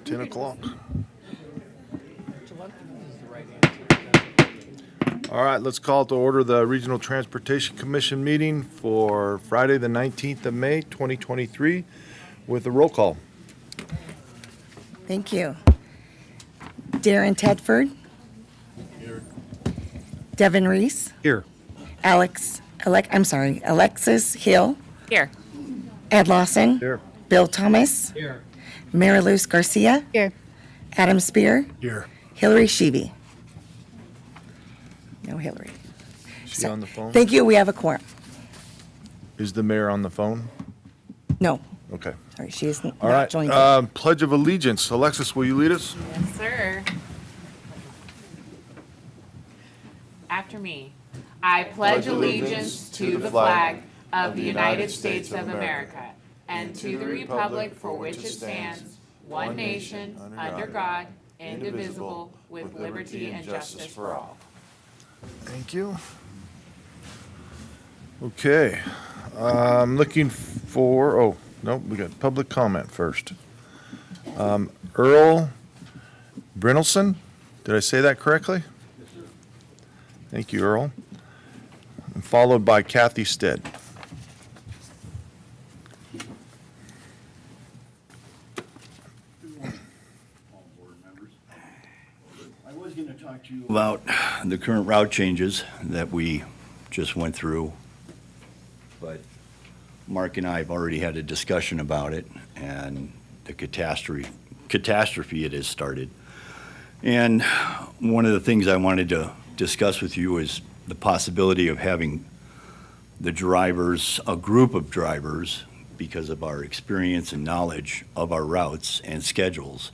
10 o'clock. All right, let's call to order the Regional Transportation Commission meeting for Friday, the 19th of May, 2023, with a roll call. Thank you. Darren Tedford. Here. Devin Reese. Here. Alexis Hill. Here. Ed Lawson. Here. Bill Thomas. Here. Mary Luz Garcia. Here. Adam Spear. Here. Hillary Sheevy. No Hillary. She on the phone? Thank you. We have a quorum. Is the mayor on the phone? No, Okay. sorry, she is All not right. joined. Pledge of Allegiance. Alexis, will you lead us? Yes, sir. After me. I pledge allegiance to the flag of the United States of America and to the republic for which it stands, one nation, under God, indivisible, with liberty and justice for all. Thank you. Okay. I'm looking for, oh, no, we got public comment first. Earl Brynelson, did I say that correctly? Yes, sir. Thank you, Earl. And followed by Kathy Stead. I was going to talk to you about the current route changes that we just went through, but Mark and I have already had a discussion about it and the catastrophe it has started. And one of the things I wanted to discuss with you is the possibility of having the drivers, a group of drivers, because of our experience and knowledge of our routes and schedules,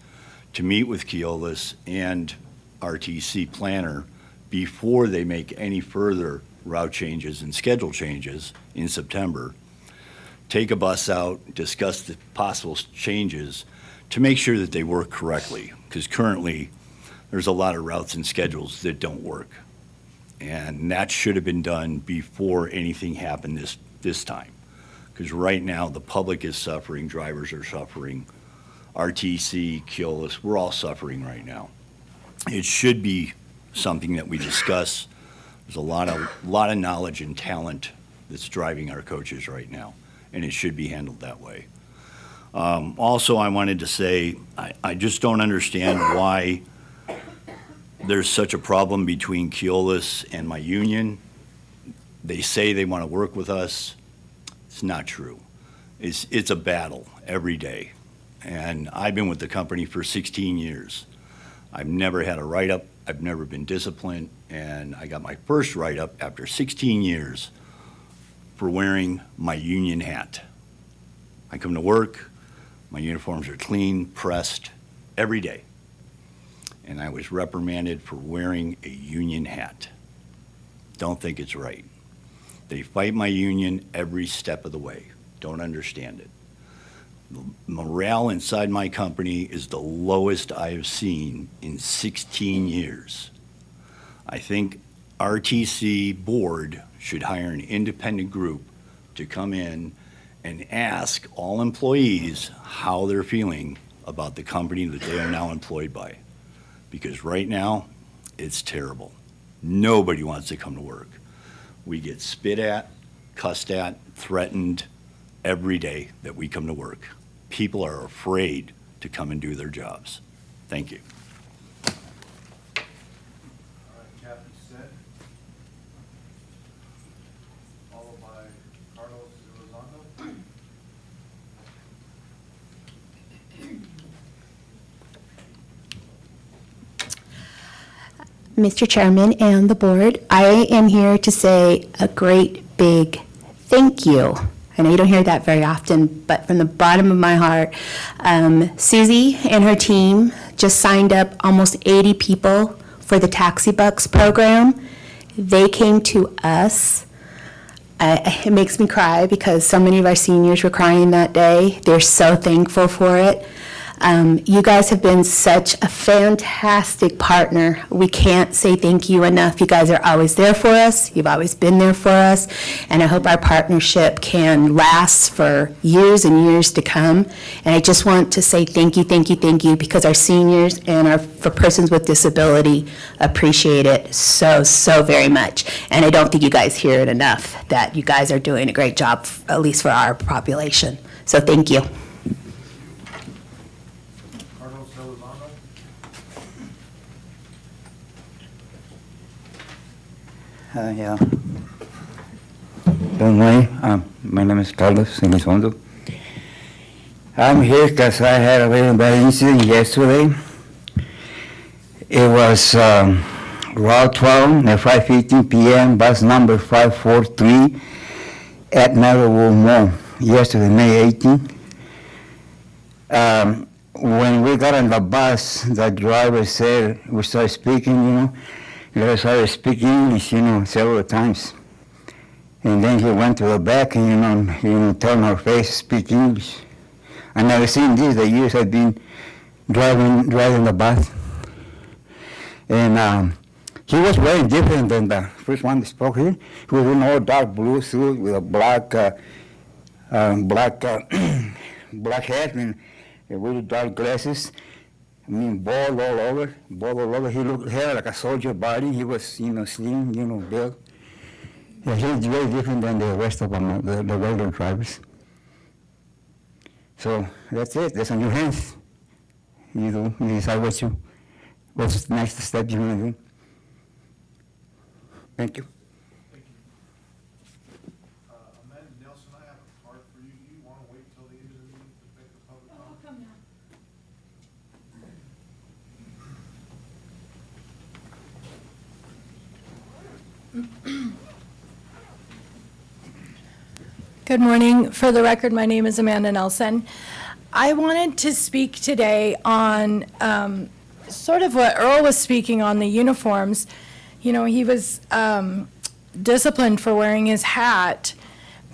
to meet with Keolis and RTC planner before they make any further route changes and schedule changes in September. Take a bus out, discuss the possible changes to make sure that they work correctly, because currently there's a lot of routes and schedules that don't work. And that should have been done before anything happened this time. Because right now the public is suffering, drivers are suffering, RTC, Keolis, we're all suffering right now. It should be something that we discuss. There's a lot of knowledge and talent that's driving our coaches right now, and it should be handled that way. Also, I wanted to say, I just don't understand why there's such a problem between Keolis and my union. They say they want to work with us. It's not true. It's a battle every day. And I've been with the company for 16 years. I've never had a write-up. I've never been disciplined. And I got my first write-up after 16 years for wearing my union hat. I come to work, my uniforms are clean, pressed, every day. And I was reprimanded for wearing a union hat. Don't think it's right. They fight my union every step of the way. Don't understand it. The morale inside my company is the lowest I have seen in 16 years. I think RTC board should hire an independent group to come in and ask all employees how they're feeling about the company that they are now employed by. Because right now, it's terrible. Nobody wants to come to work. We get spit at, cussed at, threatened every day that we come to work. People are afraid to come and do their jobs. Thank you. All right, Kathy Stead. Followed by Carlos Elizondo. Mr. Chairman and the board, I am here to say a great big thank you. I know you don't hear that very often, but from the bottom of my heart, Susie and her team just signed up almost 80 people for the Taxi Bucks program. They came to us. It makes me cry because so many of our seniors were crying that day. They're so thankful for it. You guys have been such a fantastic partner. We can't say thank you enough. You guys are always there for us. You've always been there for us. And I hope our partnership can last for years and years to come. And I just want to say thank you, thank you, thank you, because our seniors and for persons with disability appreciate it so, so very much. And I don't think you guys hear it enough, that you guys are doing a great job, at least for our population. So thank you. Carlos Elizondo. Yeah. Good morning. My name is Carlos Elizondo. I'm here because I had a very bad incident yesterday. It was Route 12 at 5:15 p.m., bus number 543 at Meadowwood Mall, yesterday, May 18. When we got on the bus, the driver said, we started speaking, we started speaking English, several times. And then he went to the back and, turned her face, speak English. I never seen this the years I've been driving the bus. And he was very different than the first one that spoke here. He was in all dark blue suit with a black black hat and really dark glasses. I mean, bald all over. He had like a soldier body. He was, slim, built. Yeah, he was very different than the rest of them, the regular drivers. So that's it. That's on your hands. You decide what's the next step you want to do. Thank you. Amanda Nelson, I have a card for you. Do you want to wait till the end of the meeting to make the public comment? Good morning. For the record, my name is Amanda Nelson. I wanted to speak today on sort of what Earl was speaking on, the uniforms. He was disciplined for wearing his hat,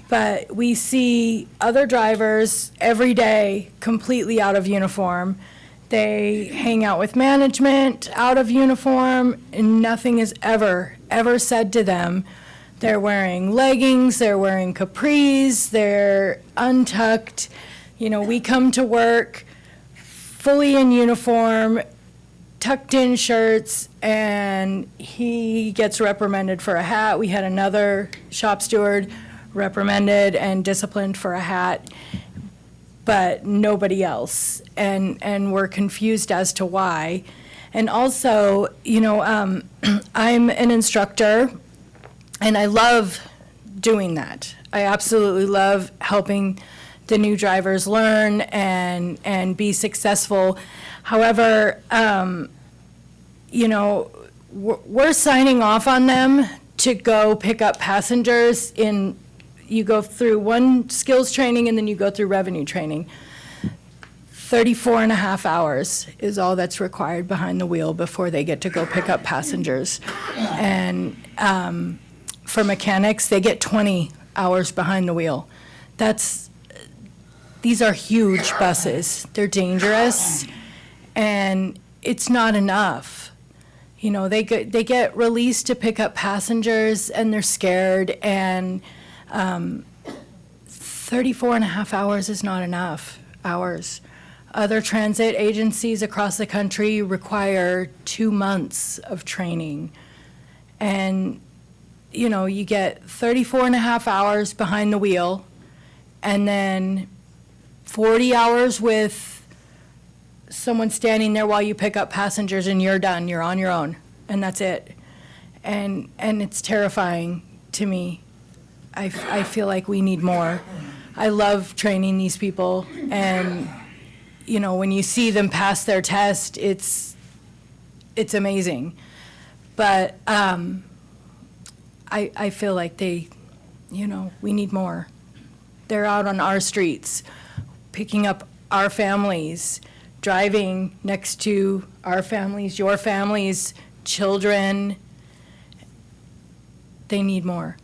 but we see other drivers every day completely out of uniform. They hang out with management out of uniform, and nothing is ever said to them. They're wearing leggings, they're wearing capris, they're untucked. We come to work fully in uniform, tucked in shirts, and he gets reprimanded for a hat. We had another shop steward reprimanded and disciplined for a hat, but nobody else. And we're confused as to why. And also, I'm an instructor, and I love doing that. I absolutely love helping the new drivers learn and be successful. However, we're signing off on them to go pick up passengers you go through one skills training and then you go through revenue training. 34 and a half hours is all that's required behind the wheel before they get to go pick up passengers. And for mechanics, they get 20 hours behind the wheel. These are huge buses. They're dangerous, and it's not enough. They get released to pick up passengers, and they're scared, and 34 and a half hours is not enough hours. Other transit agencies across the country require 2 months of training. And, you get 34 and a half hours behind the wheel, and then 40 hours with someone standing there while you pick up passengers, and you're done, you're on your own, and that's it. And it's terrifying to me. I feel like we need more. I love training these people, and when you see them pass their test, it's amazing. But I feel like we need more. They're out on our streets, picking up our families, driving next to our families, your families, children. They need more.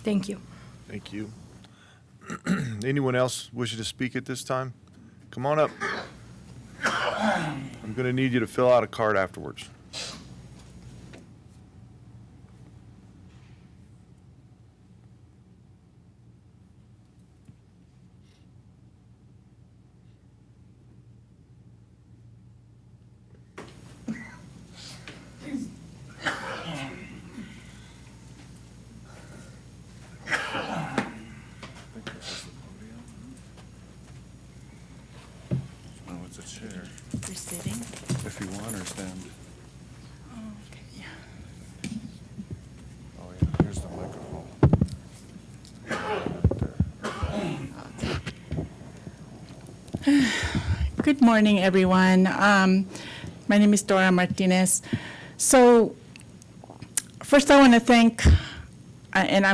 Thank you. Thank you. Anyone else wishing to speak at this time? Come on up. I'm going to need you to fill out a card afterwards. Oh, it's a chair. You're sitting? If you want, or stand. Oh, yeah, here's the microphone. Good morning, everyone. My name is Dora Martinez. So first I want to thank,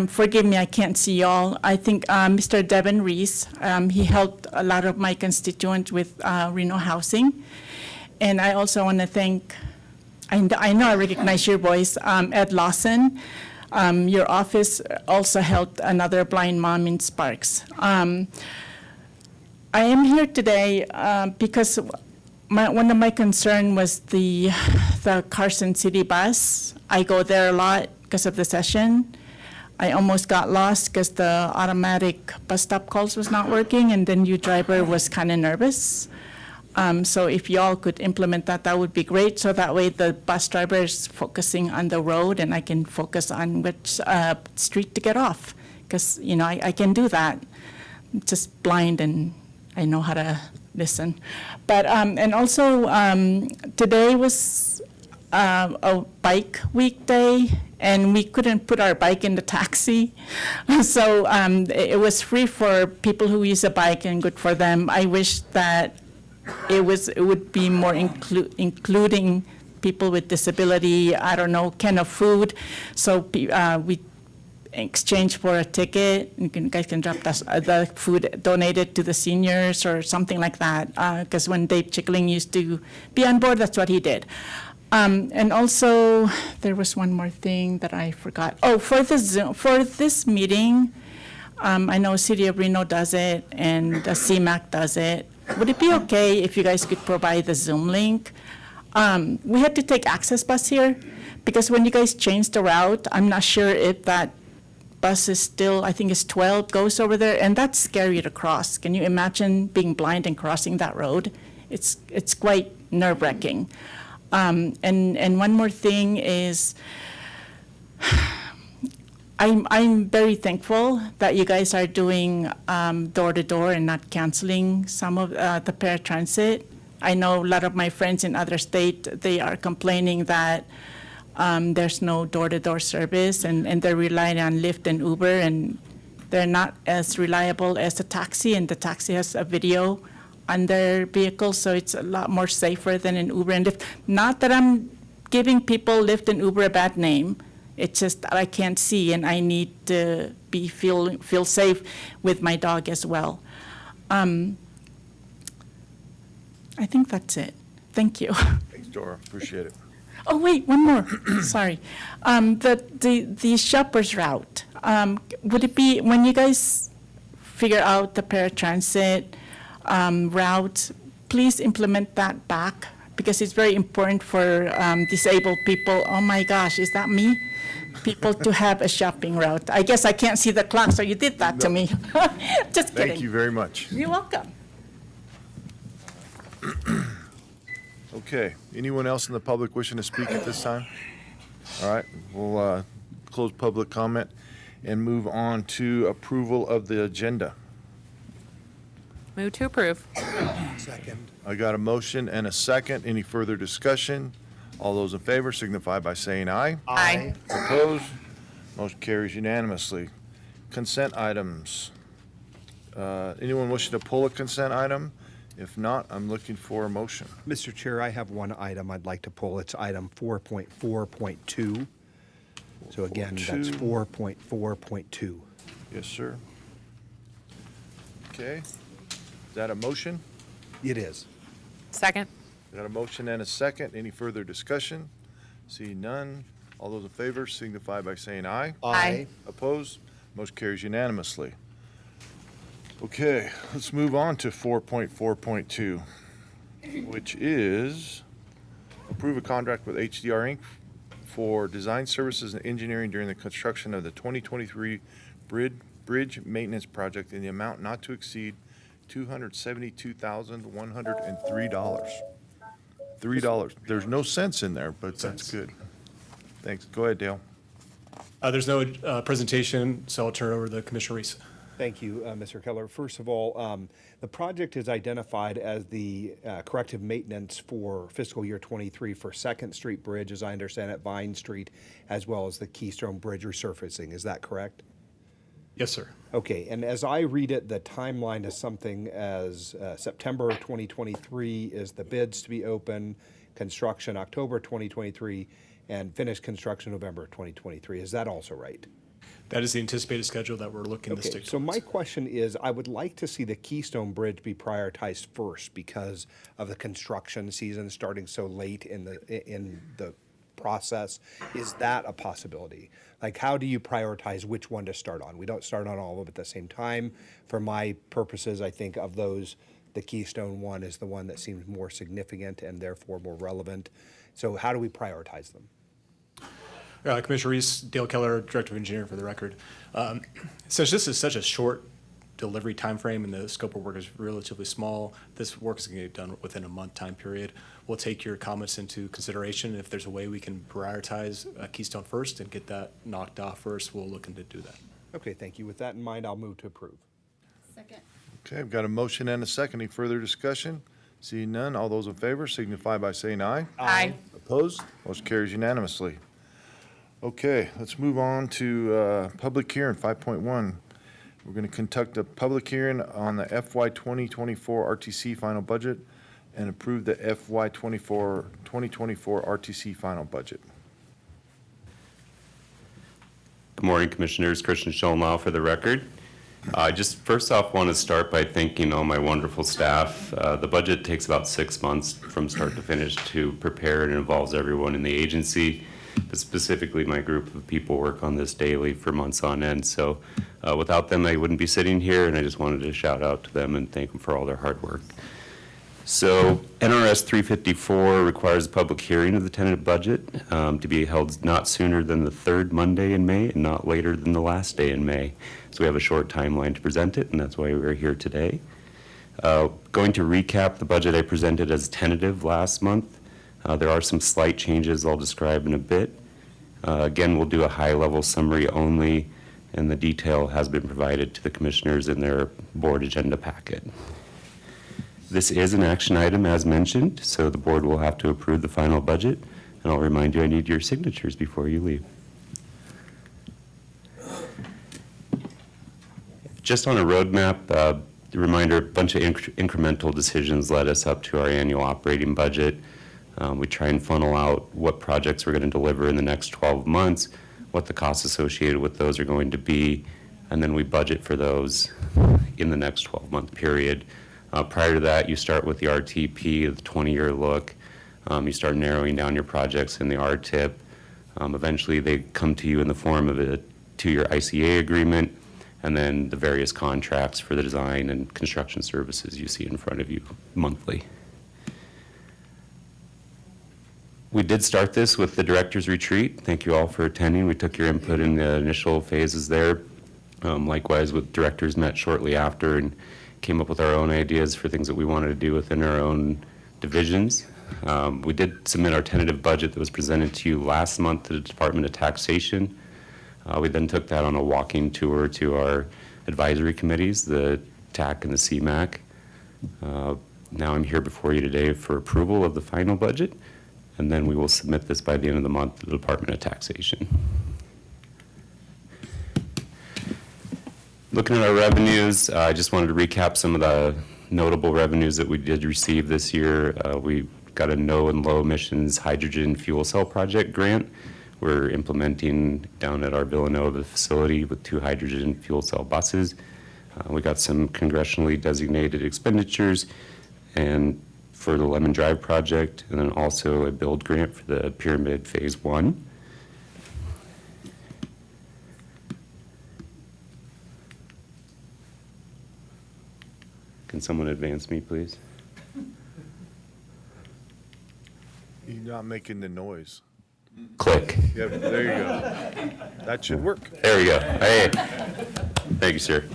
forgive me, I can't see y'all. I think Mr. Devin Reese, he helped a lot of my constituents with Reno housing. And I also want to thank, I know I recognize your voice, Ed Lawson. Your office also helped another blind mom in Sparks. I am here today because one of my concern was the Carson City bus. I go there a lot because of the session. I almost got lost because the automatic bus stop calls was not working, and the new driver was kind of nervous. So if y'all could implement that, that would be great. So that way the bus driver is focusing on the road, and I can focus on which street to get off. Because, you know, I can do that. I'm just blind, and I know how to listen. But, and also, today was a bike week day, and we couldn't put our bike in the taxi. So it was free for people who use a bike, and good for them. I wish that it would be more including people with disability, I don't know, can of food. So we exchange for a ticket. You guys can drop the food donated to the seniors or something like that. Because when Dave Chickling used to be on board, that's what he did. And also, there was one more thing that I forgot. Oh, for this meeting, I know City of Reno does it and the CMAC does it. Would it be okay if you guys could provide the Zoom link? We had to take access bus here because when you guys changed the route, I'm not sure if that bus is still, I think it's 12, goes over there, and that's scary to cross. Can you imagine being blind and crossing that road? It's quite nerve-wracking. And one more thing is, I'm very thankful that you guys are doing door-to-door and not canceling some of the paratransit. I know a lot of my friends in other states, they are complaining that there's no door-to-door service, and they're relying on Lyft and Uber, and they're not as reliable as a taxi, and the taxi has a video on their vehicle, so it's a lot more safer than an Uber and Lyft. Not that I'm giving people Lyft and Uber a bad name. It's just that I can't see, and I need to feel safe with my dog as well. I think that's it. Thank you. Thanks, Dora. Appreciate it. Oh, wait, one more. Sorry. The shoppers route, would it be, when you guys figure out the paratransit route, please implement that back, because it's very important for disabled people. Oh my gosh, is that me? People to have a shopping route. I guess I can't see the clock, so you did that to me. Just kidding. Thank you very much. You're welcome. Okay, anyone else in the public wishing to speak at this time? All right, we'll close public comment and move on to approval of the agenda. Move to approve. I got a motion and a second. Any further discussion? All those in favor signify by saying aye. Aye. Opposed? Motion carries unanimously. Consent items. Anyone wishing to pull a consent item? If not, I'm looking for a motion. Mr. Chair, I have one item I'd like to pull. It's item 4.4.2. So again, that's 4.4.2. Yes, sir. Okay. Is that a motion? It is. Second. Got a motion and a second. Any further discussion? See none. All those in favor signify by saying aye. Aye. Opposed? Motion carries unanimously. Okay, let's move on to 4.4.2. which is approve a contract with HDR Inc. for design services and engineering during the construction of the 2023 bridge maintenance project in the amount not to exceed $272,103. $3. There's no cents in there, but that's good. Thanks. Go ahead, Dale. There's no presentation, so I'll turn it over to Commissioner Reese. Thank you, Mr. Keller. First of all, the project is identified as the corrective maintenance for fiscal year '23 for Second Street Bridge, as I understand it, Vine Street, as well as the Keystone Bridge resurfacing. Is that correct? Yes, sir. Okay, and as I read it, the timeline is something as September of 2023 is the bids to be open, construction October 2023, and finished construction November 2023. Is that also right? That is the anticipated schedule that we're looking to Okay, stick to. so my question is, I would like to see the Keystone Bridge be prioritized first because of the construction season starting so late in the process. Is that a possibility? Like, how do you prioritize which one to start on? We don't start on all of them at the same time. For my purposes, I think of those, the Keystone one is the one that seems more significant and therefore more relevant. So how do we prioritize them? Commissioner Reese, Dale Keller, Director of Engineering for the record. Since this is such a short delivery timeframe and the scope of work is relatively small, this work is going to get done within a month time period. We'll take your comments into consideration. If there's a way we can prioritize Keystone first and get that knocked off first, we'll look into do that. Okay, thank you. With that in mind, I'll move to approve. Second. Okay, I've got a motion and a second. Any further discussion? Seeing none, all those in favor signify by saying aye. Aye. Opposed? Motion carries unanimously. Okay, let's move on to public hearing 5.1. We're going to conduct a public hearing on the FY 2024 RTC final budget and approve the FY 2024 RTC final budget. Good morning, Commissioners. Christian Scholmau for the record. I just first off want to start by thanking all my wonderful staff. The budget takes about 6 months from start to finish to prepare and involves everyone in the agency. But specifically, my group of people work on this daily for months on end. So without them, I wouldn't be sitting here, and I just wanted to shout out to them and thank them for all their hard work. So NRS 354 requires a public hearing of the tentative budget to be held not sooner than the third Monday in May and not later than the last day in May. So we have a short timeline to present it, and that's why we're here today. Going to recap the budget I presented as tentative last month. There are some slight changes I'll describe in a bit. Again, we'll do a high-level summary only, and the detail has been provided to the commissioners in their board agenda packet. This is an action item as mentioned, so the board will have to approve the final budget, and I'll remind you I need your signatures before you leave. Just on a roadmap, reminder, a bunch of incremental decisions led us up to our annual operating budget. We try and funnel out what projects we're going to deliver in the next 12 months, what the costs associated with those are going to be, and then we budget for those in the next 12-month period. Prior to that, you start with the RTP, the 20-year look. You start narrowing down your projects in the RTIP. Eventually, they come to you in the form of a 2-year ICA agreement, and then the various contracts for the design and construction services you see in front of you monthly. We did start this with the director's retreat. Thank you all for attending. We took your input in the initial phases there. Likewise, with directors met shortly after and came up with our own ideas for things that we wanted to do within our own divisions. We did submit our tentative budget that was presented to you last month to the Department of Taxation. We then took that on a walking tour to our advisory committees, the TAC and the CMAC. Now I'm here before you today for approval of the final budget, and then we will submit this by the end of the month to the Department of Taxation. Looking at our revenues, I just wanted to recap some of the notable revenues that we did receive this year. We got a no and low emissions hydrogen fuel cell project grant. We're implementing down at our Villanova facility with 2 hydrogen fuel cell buses. We got some congressionally designated expenditures and for the Lemon Drive project, and then also a build grant for the Pyramid Phase 1. Can someone advance me, please? You're not making the noise. Click. Yep, there you go. That should work. There we go. Hey. Thank you, sir.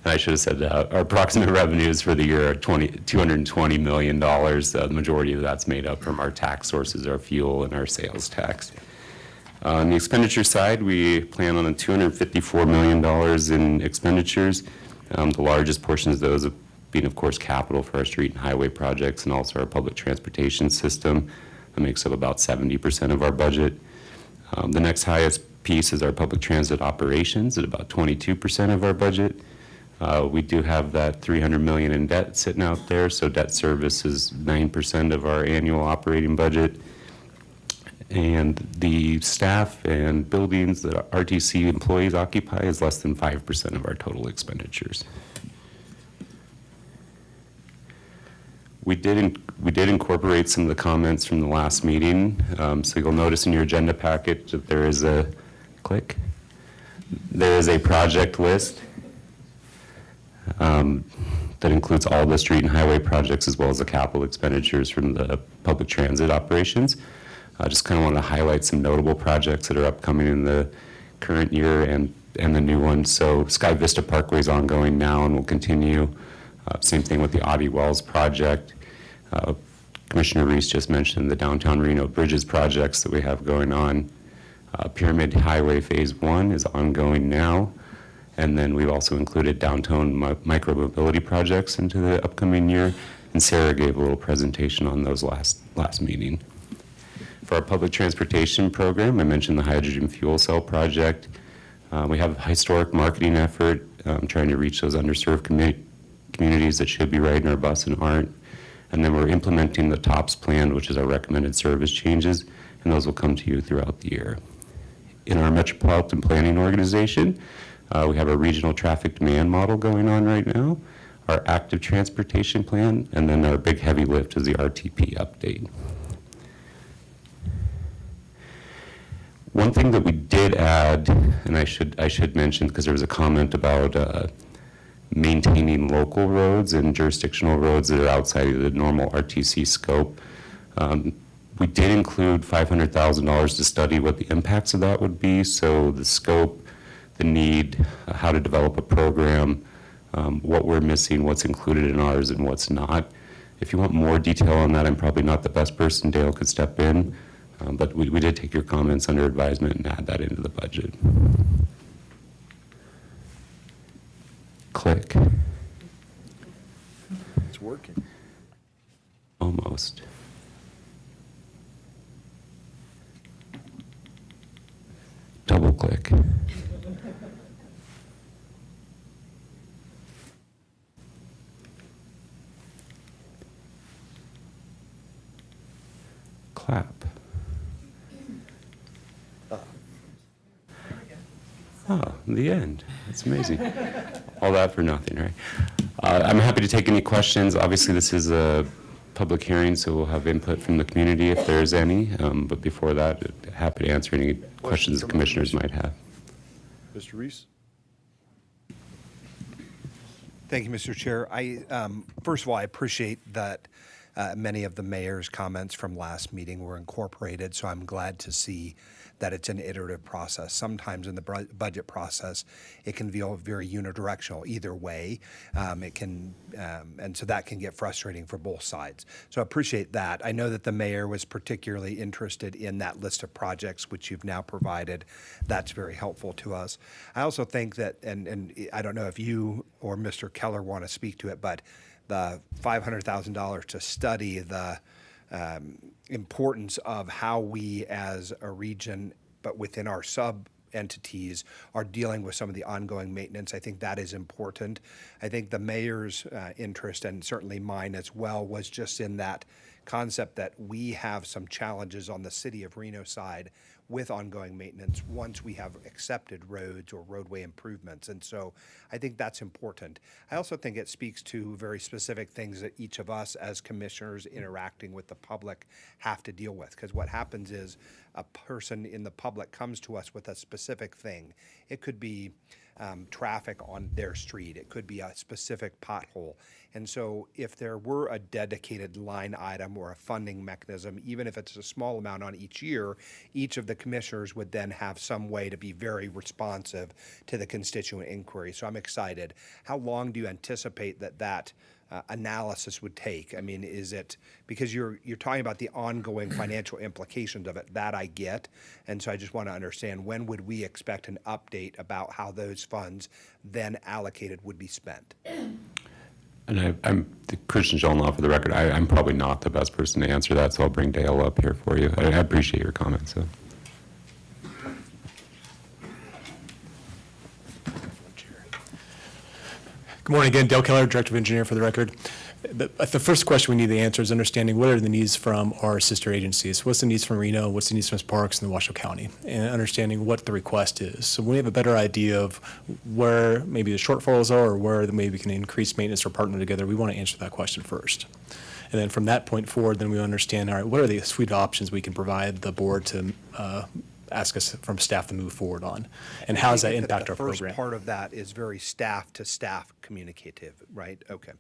I should have said that. Our approximate revenues for the year are $220 million. The majority of that's made up from our tax sources, our fuel, and our sales tax. On the expenditure side, we plan on $254 million in expenditures. The largest portions of those being, of course, capital for our street and highway projects and also our public transportation system. That makes up about 70% of our budget. The next highest piece is our public transit operations at about 22% of our budget. We do have that $300 million in debt sitting out there, so debt service is 9% of our annual operating budget. And the staff and buildings that RTC employees occupy is less than 5% of our total expenditures. We did incorporate some of the comments from the last meeting. So you'll notice in your agenda packet that there is a project list that includes all the street and highway projects as well as the capital expenditures from the public transit operations. I just kind of want to highlight some notable projects that are upcoming in the current year and the new one. So Sky Vista Parkway is ongoing now and will continue. Same thing with the Audie Wells project. Commissioner Reese just mentioned the downtown Reno bridges projects that we have going on. Pyramid Highway Phase 1 is ongoing now. And then we've also included downtown micro-mobility projects into the upcoming year. And Sarah gave a little presentation on those last meeting. For our public transportation program, I mentioned the hydrogen fuel cell project. We have a historic marketing effort trying to reach those underserved communities that should be riding our bus and aren't. And then we're implementing the TOPS plan, which is our recommended service changes, and those will come to you throughout the year. In our metropolitan planning organization, we have a regional traffic demand model going on right now, our active transportation plan, and then our big heavy lift is the RTP update. One thing that we did add, and I should mention because there was a comment about maintaining local roads and jurisdictional roads that are outside of the normal RTC scope. We did include $500,000 to study what the impacts of that would be. So the scope, the need, how to develop a program, what we're missing, what's included in ours and what's not. If you want more detail on that, I'm probably not the best person. Dale could step in. But we did take your comments under advisement and add that into the budget. Click. It's working. Almost. Double click. Clap. Oh, the end. That's amazing. All that for nothing, right? I'm happy to take any questions. Obviously, this is a public hearing, so we'll have input from the community if there's any. But before that, happy to answer any questions the commissioners might have. Mr. Reese? Thank you, Mr. Chair. First of all, I appreciate that many of the mayor's comments from last meeting were incorporated, so I'm glad to see that it's an iterative process. Sometimes in the budget process, it can feel very unidirectional either way. And so that can get frustrating for both sides. So I appreciate that. I know that the mayor was particularly interested in that list of projects, which you've now provided. That's very helpful to us. I also think that, and I don't know if you or Mr. Keller want to speak to it, but the $500,000 to study the importance of how we as a region, but within our sub-entities, are dealing with some of the ongoing maintenance. I think that is important. I think the mayor's interest, and certainly mine as well, was just in that concept that we have some challenges on the city of Reno side with ongoing maintenance once we have accepted roads or roadway improvements. And so I think that's important. I also think it speaks to very specific things that each of us as commissioners interacting with the public have to deal with. Because what happens is a person in the public comes to us with a specific thing. It could be traffic on their street. It could be a specific pothole. And so if there were a dedicated line item or a funding mechanism, even if it's a small amount on each year, each of the commissioners would then have some way to be very responsive to the constituent inquiry. So I'm excited. How long do you anticipate that analysis would take? I mean, is it, because you're talking about the ongoing financial implications of it, that I get. And so I just want to understand, when would we expect an update about how those funds then allocated would be spent? And I'm Christian Schoenlaw for the record. I'm probably not the best person to answer that, so I'll bring Dale up here for you. I appreciate your comments. So. Good morning again, Dale Keller, Director of Engineering for the record. The first question we need to answer is understanding what are the needs from our sister agencies. What's the needs from Reno, what's the needs from Sparks and the Washoe County, and understanding what the request is. So when we have a better idea of where maybe the shortfalls are or where maybe we can increase maintenance or partner together, we want to answer that question first. And then from that point forward, then we understand, all right, what are the suite of options we can provide the board to ask us from staff to move forward on, and how does that impact our program? The first part of that is very staff-to-staff communicative, right? Okay.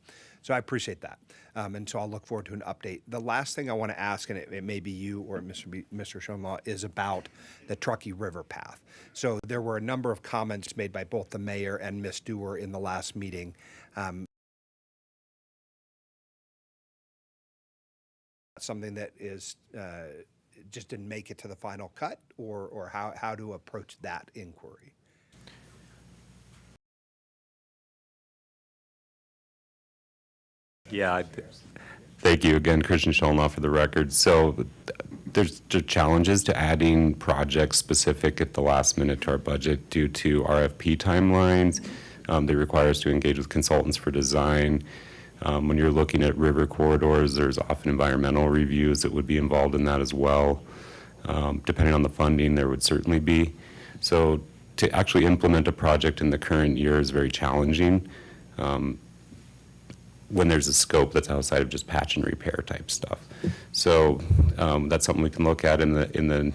So I appreciate that. And so I'll look forward to an update. The last thing I want to ask, and it may be you or Mr. Schoenlaw, is about the Truckee River path. So there were a number of comments made by both the mayor and Ms. Dewar in the last meeting. Something that is just didn't make it to the final cut, or how to approach that inquiry? Yeah, thank you again, Christian Schoenlaw for the record. So there's challenges to adding projects specific at the last minute to our budget due to RFP timelines. They require us to engage with consultants for design. When you're looking at river corridors, there's often environmental reviews that would be involved in that as well. Depending on the funding, there would certainly be. So to actually implement a project in the current year is very challenging when there's a scope that's outside of just patch and repair type stuff. So that's something we can look at in the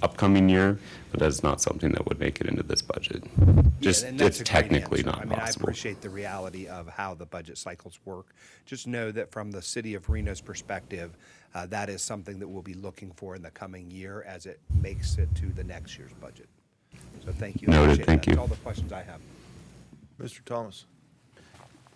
upcoming year, but that's not something that would make it into this budget. Just, and that's it's a great technically answer. not I mean, possible. I appreciate the reality of how the budget cycles work. Just know that from the city of Reno's perspective, that is something that we'll be looking for in the coming year as it makes it to the next year's budget. So thank you. I Noted. appreciate Thank that. you. That's all the questions I have. Mr. Thomas.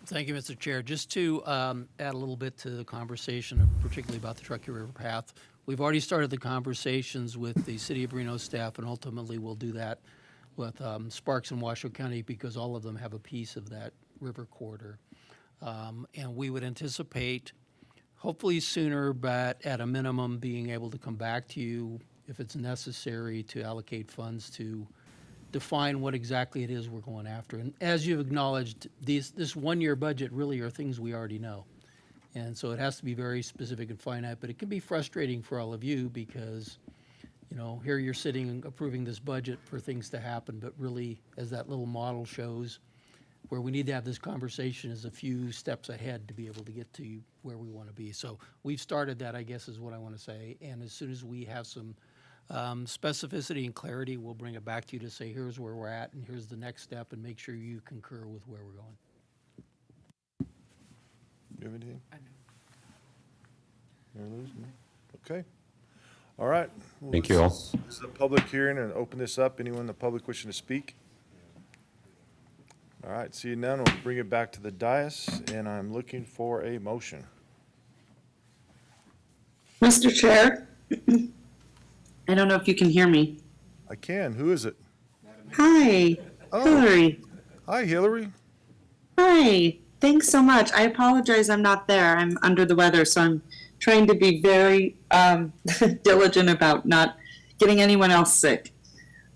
Thank you, Mr. Chair. Just to add a little bit to the conversation, particularly about the Truckee River Path, we've already started the conversations with the City of Reno staff, and ultimately we'll do that with Sparks and Washoe County, because all of them have a piece of that river corridor. And we would anticipate, hopefully sooner, but at a minimum, being able to come back to you if it's necessary to allocate funds to define what exactly it is we're going after. And as you've acknowledged, this one-year budget really are things we already know. And so it has to be very specific and finite, but it can be frustrating for all of you because, you know, here you're sitting approving this budget for things to happen, but really, as that little model shows, where we need to have this conversation is a few steps ahead to be able to get to where we want to be. So we've started that, I guess, is what I want to say. And as soon as we have some specificity and clarity, we'll bring it back to you to say, here's where we're at and here's the next step, and make sure you concur with where we're going. You have anything? Mary Louise? No? Okay. All right. Well, Thank you all. This is a public hearing, and open this up. Anyone in the public wishing to speak? All right, seeing none, we'll bring it back to the dais, and I'm looking for a motion. Mr. Chair, I don't know if you can hear me. I can. Who is it? Hi, Oh. Hillary. Hi, Hillary. Hi, thanks so much. I apologize I'm not there. I'm under the weather, so I'm trying to be very diligent about not getting anyone else sick.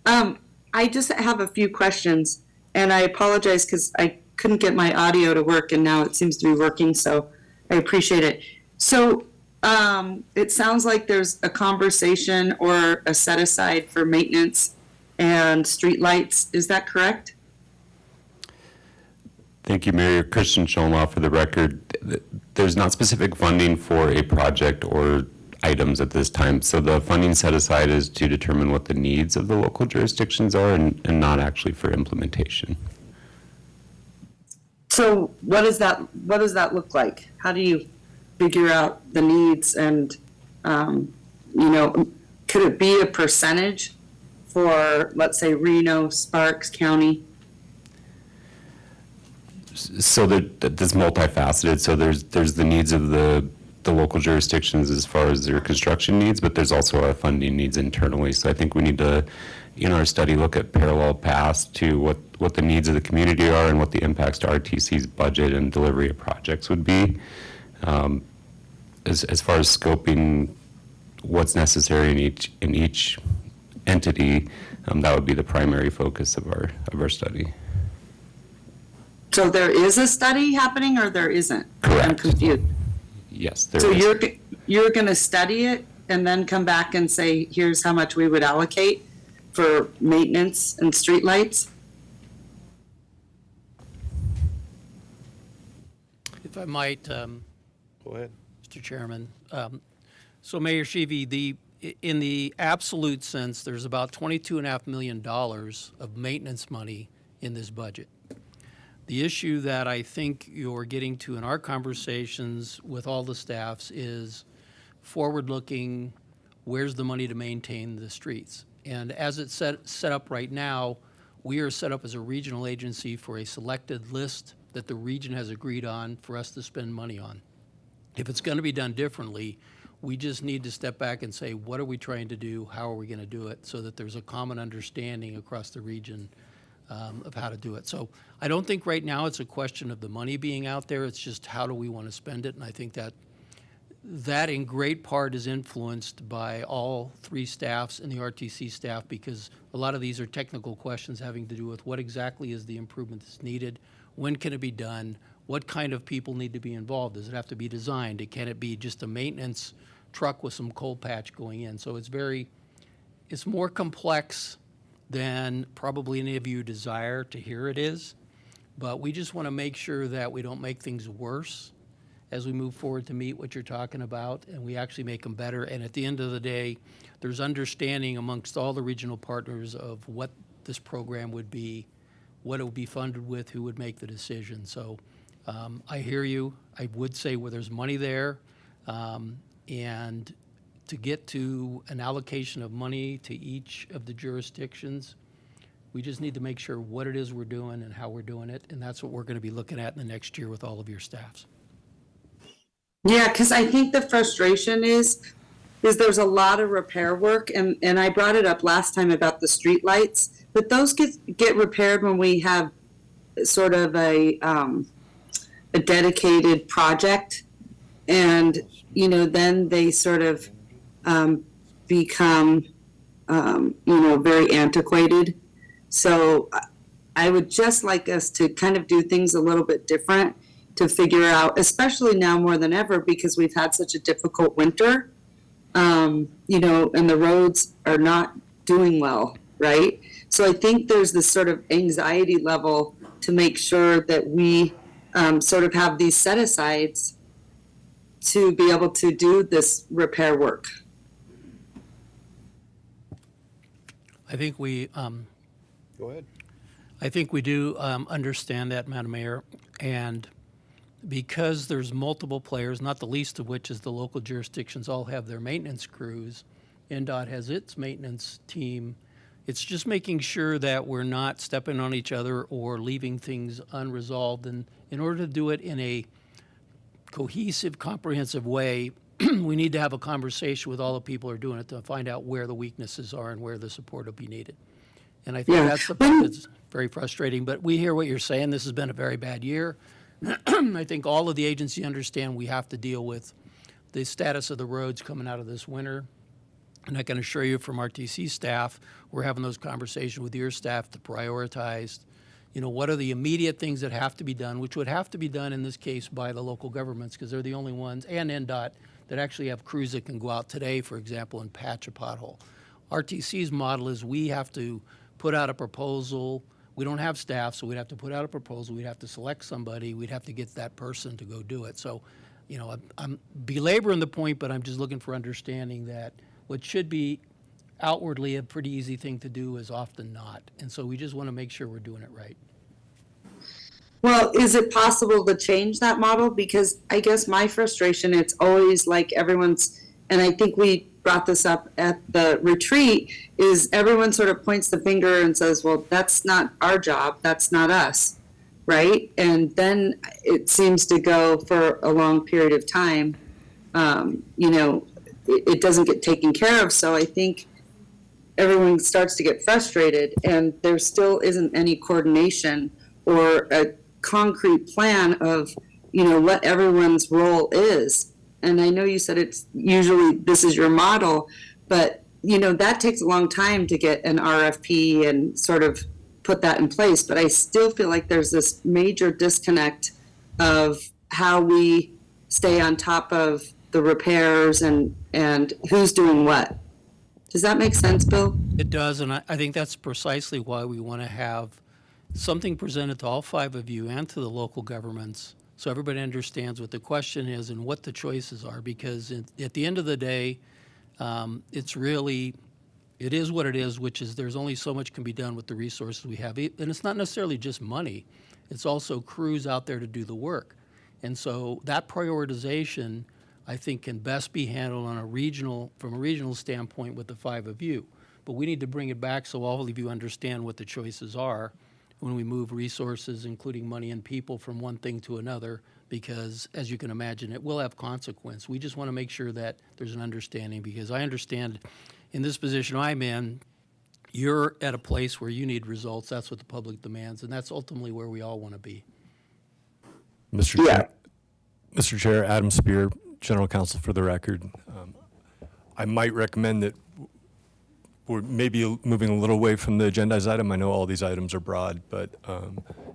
I just have a few questions, and I apologize because I couldn't get my audio to work, and now it seems to be working, so I appreciate it. So it sounds like there's a conversation or a set aside for maintenance and streetlights. Is that correct? Thank you, Mayor. Christian Schoenlaw for the record. There's not specific funding for a project or items at this time. So the funding set aside is to determine what the needs of the local jurisdictions are and not actually for implementation. So what does that look like? How do you figure out the needs and, could it be a percentage for, let's say, Reno, Sparks County? So that's multifaceted. So there's the needs of the local jurisdictions as far as their construction needs, but there's also our funding needs internally. So I think we need to, in our study, look at parallel paths to what the needs of the community are and what the impacts to RTC's budget and delivery of projects would be. As far as scoping what's necessary in each entity, that would be the primary focus of our study. So there is a study happening or there isn't? Correct. I'm confused. Yes, there So is. you're going to study it and then come back and say, here's how much we would allocate for maintenance and streetlights? If I might, Go ahead. Mr. Chairman. So Mayor Shivi, in the absolute sense, there's about $22.5 million of maintenance money in this budget. The issue that I think you're getting to in our conversations with all the staffs is forward-looking, where's the money to maintain the streets? And as it's set up right now, we are set up as a regional agency for a selected list that the region has agreed on for us to spend money on. If it's going to be done differently, we just need to step back and say, what are we trying to do? How are we going to do it? So that there's a common understanding across the region of how to do it. So I don't think right now it's a question of the money being out there. It's just how do we want to spend it? And I think that in great part is influenced by all three staffs and the RTC staff, because a lot of these are technical questions having to do with what exactly is the improvement that's needed, when can it be done, what kind of people need to be involved? Does it have to be designed? Can it be just a maintenance truck with some coal patch going in? So it's more complex than probably any of you desire to hear it is, but we just want to make sure that we don't make things worse as we move forward to meet what you're talking about, and we actually make them better. And at the end of the day, there's understanding amongst all the regional partners of what this program would be, what it would be funded with, who would make the decision. So I hear you. I would say where there's money there, and to get to an allocation of money to each of the jurisdictions, we just need to make sure what it is we're doing and how we're doing it, and that's what we're going to be looking at in the next year with all of your staffs. Yeah, because I think the frustration is there's a lot of repair work, and I brought it up last time about the street lights, but those get repaired when we have sort of a dedicated project, and then they sort of become very antiquated. So I would just like us to kind of do things a little bit different to figure out, especially now more than ever, because we've had such a difficult winter, and the roads are not doing well, right? So I think there's this sort of anxiety level to make sure that we sort of have these set-asides to be able to do this repair work. I think we Go ahead. I think we do understand that, Madam Mayor, and because there's multiple players, not the least of which is the local jurisdictions all have their maintenance crews, NDOT has its maintenance team. It's just making sure that we're not stepping on each other or leaving things unresolved. And in order to do it in a cohesive, comprehensive way, we need to have a conversation with all the people who are doing it to find out where the weaknesses are and where the support will be needed. And I think that's the part that's very frustrating. But we hear what you're saying. This has been a very bad year. I think all of the agencies understand we have to deal with the status of the roads coming out of this winter. And I can assure you from RTC staff, we're having those conversations with your staff to prioritize, what are the immediate things that have to be done, which would have to be done in this case by the local governments, because they're the only ones, and NDOT, that actually have crews that can go out today, for example, and patch a pothole. RTC's model is we have to put out a proposal. We don't have staff, so we'd have to put out a proposal. We'd have to select somebody. We'd have to get that person to go do it. So I'm belaboring the point, but I'm just looking for understanding that what should be outwardly a pretty easy thing to do is often not. And so we just want to make sure we're doing it right. Well, is it possible to change that model? Because I guess my frustration, it's always like everyone's, and I think we brought this up at the retreat, is everyone sort of points the finger and says, well, that's not our job, that's not us, right? And then it seems to go for a long period of time. It doesn't get taken care of. So I think everyone starts to get frustrated, and there still isn't any coordination or a concrete plan of, what everyone's role is. And I know you said it's usually this is your model, but, that takes a long time to get an RFP and sort of put that in place. But I still feel like there's this major disconnect of how we stay on top of the repairs and who's doing what. Does that make sense, Bill? It does, and I think that's precisely why we want to have something presented to all 5 of you and to the local governments so everybody understands what the question is and what the choices are, because at the end of the day, it is what it is, which is there's only so much can be done with the resources we have. And it's not necessarily just money. It's also crews out there to do the work. And so that prioritization, I think, can best be handled from a regional standpoint with the 5 of you. But we need to bring it back so all of you understand what the choices are when we move resources, including money and people, from one thing to another, because as you can imagine, it will have consequence. We just want to make sure that there's an understanding, because I understand in this position I'm in, you're at a place where you need results. That's what the public demands, and that's ultimately where we all want to be. Mr. Chair, Mr. Chair, Adam Spear, General Counsel for the record. I might recommend that we're maybe moving a little away from the agendized item. I know all these items are broad, but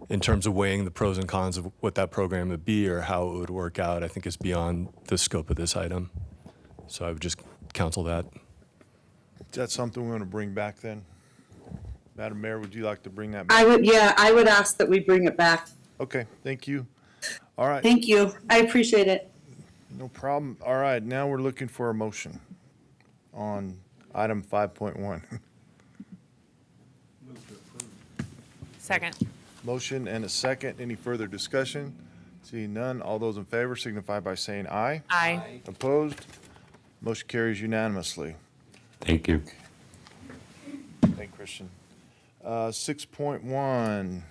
in terms of weighing the pros and cons of what that program would be or how it would work out, I think it's beyond the scope of this item. So I would just counsel that. Is that something we want to bring back then? Madam Mayor, would you like to bring that back? I would ask that we bring it back. Okay, thank you. All right. Thank you. I appreciate it. No problem. All right, now we're looking for a motion on item 5.1. Second. Motion and a second. Any further discussion? Seeing none, all those in favor signify by saying aye. Aye. Opposed? Motion carries unanimously. Thank you. Thank you, Christian. 6.1,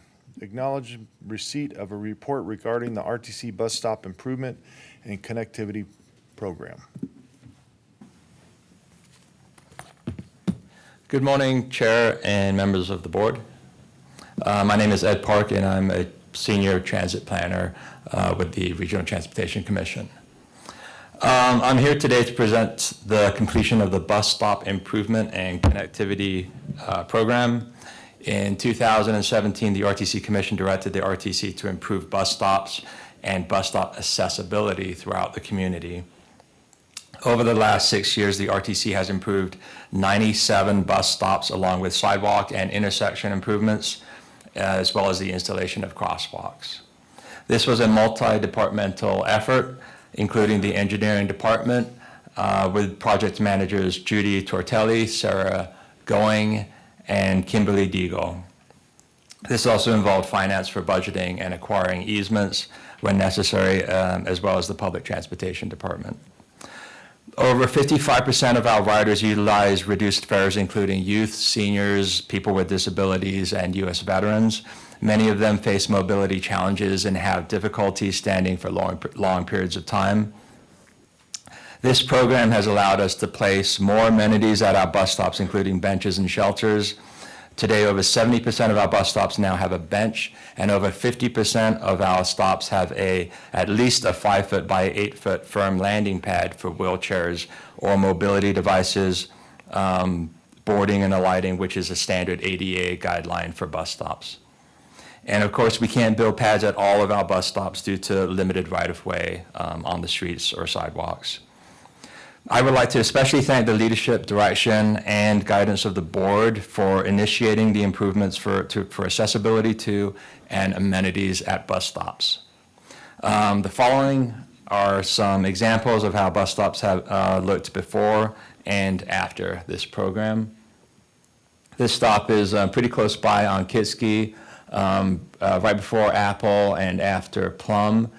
acknowledge receipt of a report regarding the RTC bus stop improvement and connectivity program. Good morning, Chair and members of the board. My name is Ed Park, and I'm a senior transit planner with the Regional Transportation Commission. I'm here today to present the completion of the bus stop improvement and connectivity program. In 2017, the RTC Commission directed the RTC to improve bus stops and bus stop accessibility throughout the community. Over the last 6 years, the RTC has improved 97 bus stops along with sidewalk and intersection improvements, as well as the installation of crosswalks. This was a multi-departmental effort, including the engineering department, with project managers Judy Tortelli, Sarah Going, and Kimberly Deagle. This also involved finance for budgeting and acquiring easements when necessary, as well as the public transportation department. Over 55% of our riders utilize reduced fares, including youth, seniors, people with disabilities, and U.S. veterans. Many of them face mobility challenges and have difficulty standing for long periods of time. This program has allowed us to place more amenities at our bus stops, including benches and shelters. Today, over 70% of our bus stops now have a bench, and over 50% of our stops have at least a 5-foot by 8-foot firm landing pad for wheelchairs or mobility devices, boarding and alighting, which is a standard ADA guideline for bus stops. And of course, we can't build pads at all of our bus stops due to limited right-of-way on the streets or sidewalks. I would like to especially thank the leadership, direction, and guidance of the board for initiating the improvements for accessibility to and amenities at bus stops. The following are some examples of how bus stops have looked before and after this program. This stop is pretty close by on Kitski, right before Apple and after Plum.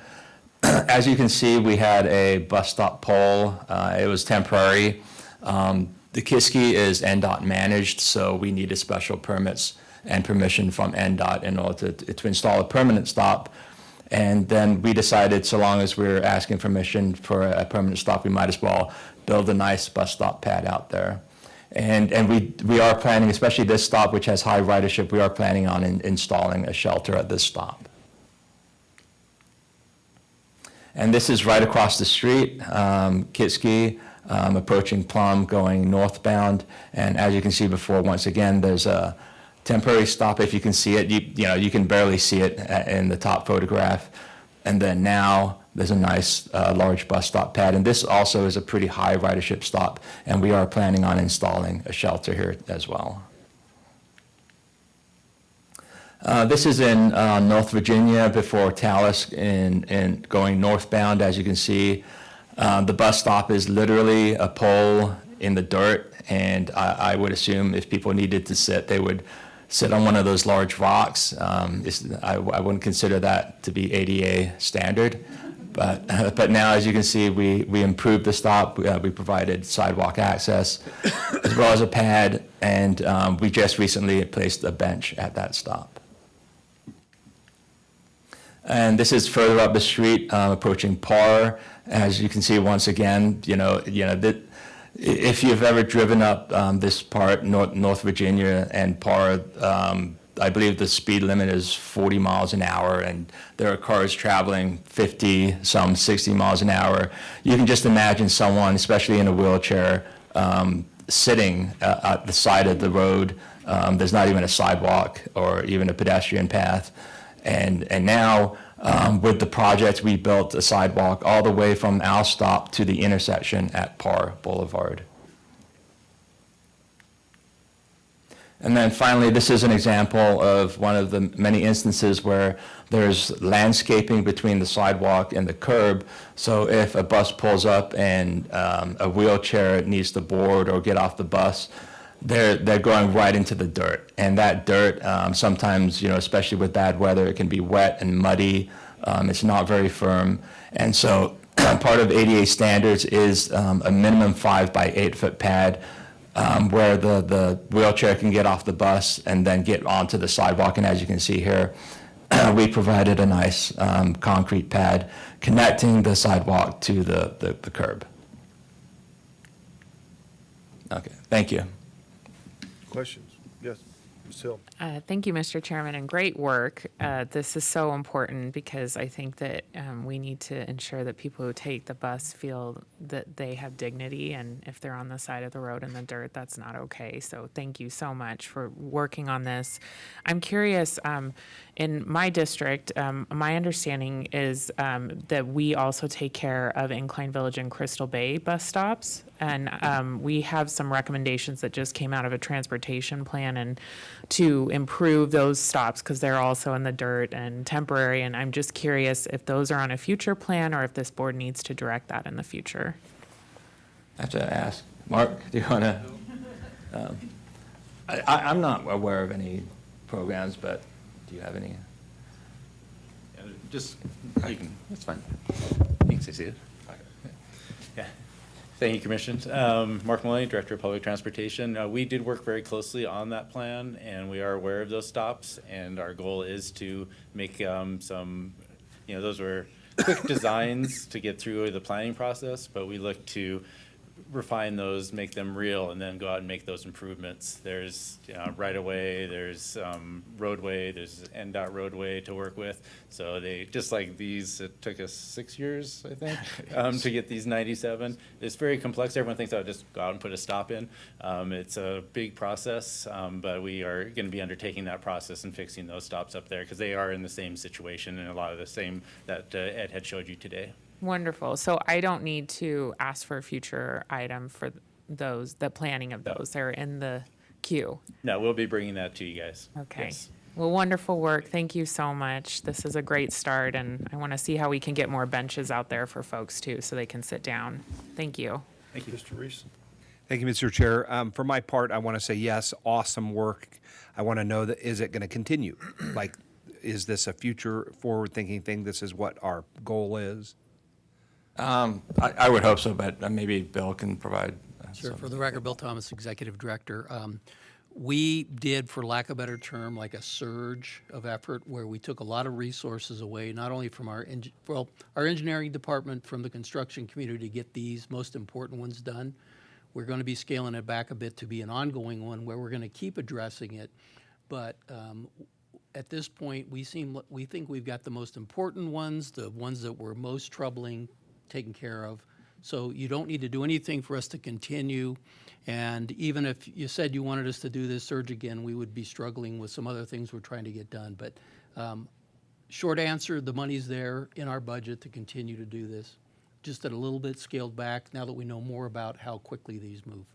As you can see, we had a bus stop pole. It was temporary. The Kitski is NDOT managed, so we needed special permits and permission from NDOT in order to install a permanent stop. And then we decided, so long as we're asking permission for a permanent stop, we might as well build a nice bus stop pad out there. And we are planning, especially this stop, which has high ridership, we are planning on installing a shelter at this stop. And this is right across the street, Kitski, approaching Plum, going northbound. And as you can see before, once again, there's a temporary stop. If you can see it, you can barely see it in the top photograph. And then now there's a nice large bus stop pad. And this also is a pretty high ridership stop. And we are planning on installing a shelter here as well. This is in North Virginia before Tallis in going northbound. As you can see, the bus stop is literally a pole in the dirt. And I would assume if people needed to sit, they would sit on one of those large rocks. I wouldn't consider that to be ADA standard. But now, as you can see, we improved the stop. We provided sidewalk access as well as a pad. And we just recently placed a bench at that stop. And this is further up the street, approaching Parr. As you can see, once again, if you've ever driven up this part, North Virginia and Parr, I believe the speed limit is 40 miles an hour, and there are cars traveling 50, some 60 miles an hour. You can just imagine someone, especially in a wheelchair, sitting at the side of the road. There's not even a sidewalk or even a pedestrian path. And now, with the project, we built a sidewalk all the way from our stop to the intersection at Parr Boulevard. And then finally, this is an example of one of the many instances where there's landscaping between the sidewalk and the curb. So if a bus pulls up and a wheelchair needs to board or get off the bus, they're going right into the dirt. And that dirt, sometimes, especially with bad weather, it can be wet and muddy. It's not very firm. And so part of ADA standards is a minimum 5 by 8 foot pad where the wheelchair can get off the bus and then get onto the sidewalk. And as you can see here, we provided a nice concrete pad connecting the sidewalk to the curb. Okay, thank you. Questions? Yes, Ms. Hill. Thank you, Mr. Chairman, and great work. This is so important because I think that we need to ensure that people who take the bus feel that they have dignity, and if they're on the side of the road in the dirt, that's not okay. So thank you so much for working on this. I'm curious, in my district, my understanding is that we also take care of Incline Village and Crystal Bay bus stops. And we have some recommendations that just came out of a transportation plan and to improve those stops because they're also in the dirt and temporary. And I'm just curious if those are on a future plan or if this board needs to direct that in the future. I have to ask, Mark, do you want to? I'm not aware of any programs, but do you have any? Just, you can, that's fine. You can stay seated. Yeah. Thank you, Commission. Mark Maloney, Director of Public Transportation. We did work very closely on that plan, and we are aware of those stops, and our goal is to make some, those were quick designs to get through the planning process, but we look to refine those, make them real, and then go out and make those improvements. There's right-of-way, there's roadway, there's NDOT roadway to work with. So they, just like these, it took us 6 years, I think, to get these 97. It's very complex. Everyone thinks I would just go out and put a stop in. It's a big process, but we are going to be undertaking that process and fixing those stops up there because they are in the same situation and a lot of the same that Ed had showed you today. Wonderful. So I don't need to ask for a future item for those, the planning of those. They're in the queue. No, we'll be bringing that to you guys. Okay. Yes. Well, wonderful work. Thank you so much. This is a great start, and I want to see how we can get more benches out there for folks too, so they can sit down. Thank you. Thank you, Mr. Reese. Thank you, Mr. Chair. For my part, I want to say yes, awesome work. I want to know that, is it going to continue? Like, is this a future forward-thinking thing? This is what our goal is? I would hope so, but maybe Bill can provide. Sure. For the record, Bill Thomas, Executive Director. We did, for lack of a better term, like a surge of effort where we took a lot of resources away, not only from our engineering department, from the construction community to get these most important ones done. We're going to be scaling it back a bit to be an ongoing one where we're going to keep addressing it. But at this point, we think we've got the most important ones, the ones that were most troubling, taken care of. So you don't need to do anything for us to continue. And even if you said you wanted us to do this surge again, we would be struggling with some other things we're trying to get done. But short answer, the money's there in our budget to continue to do this. Just at a little bit scaled back now that we know more about how quickly these move.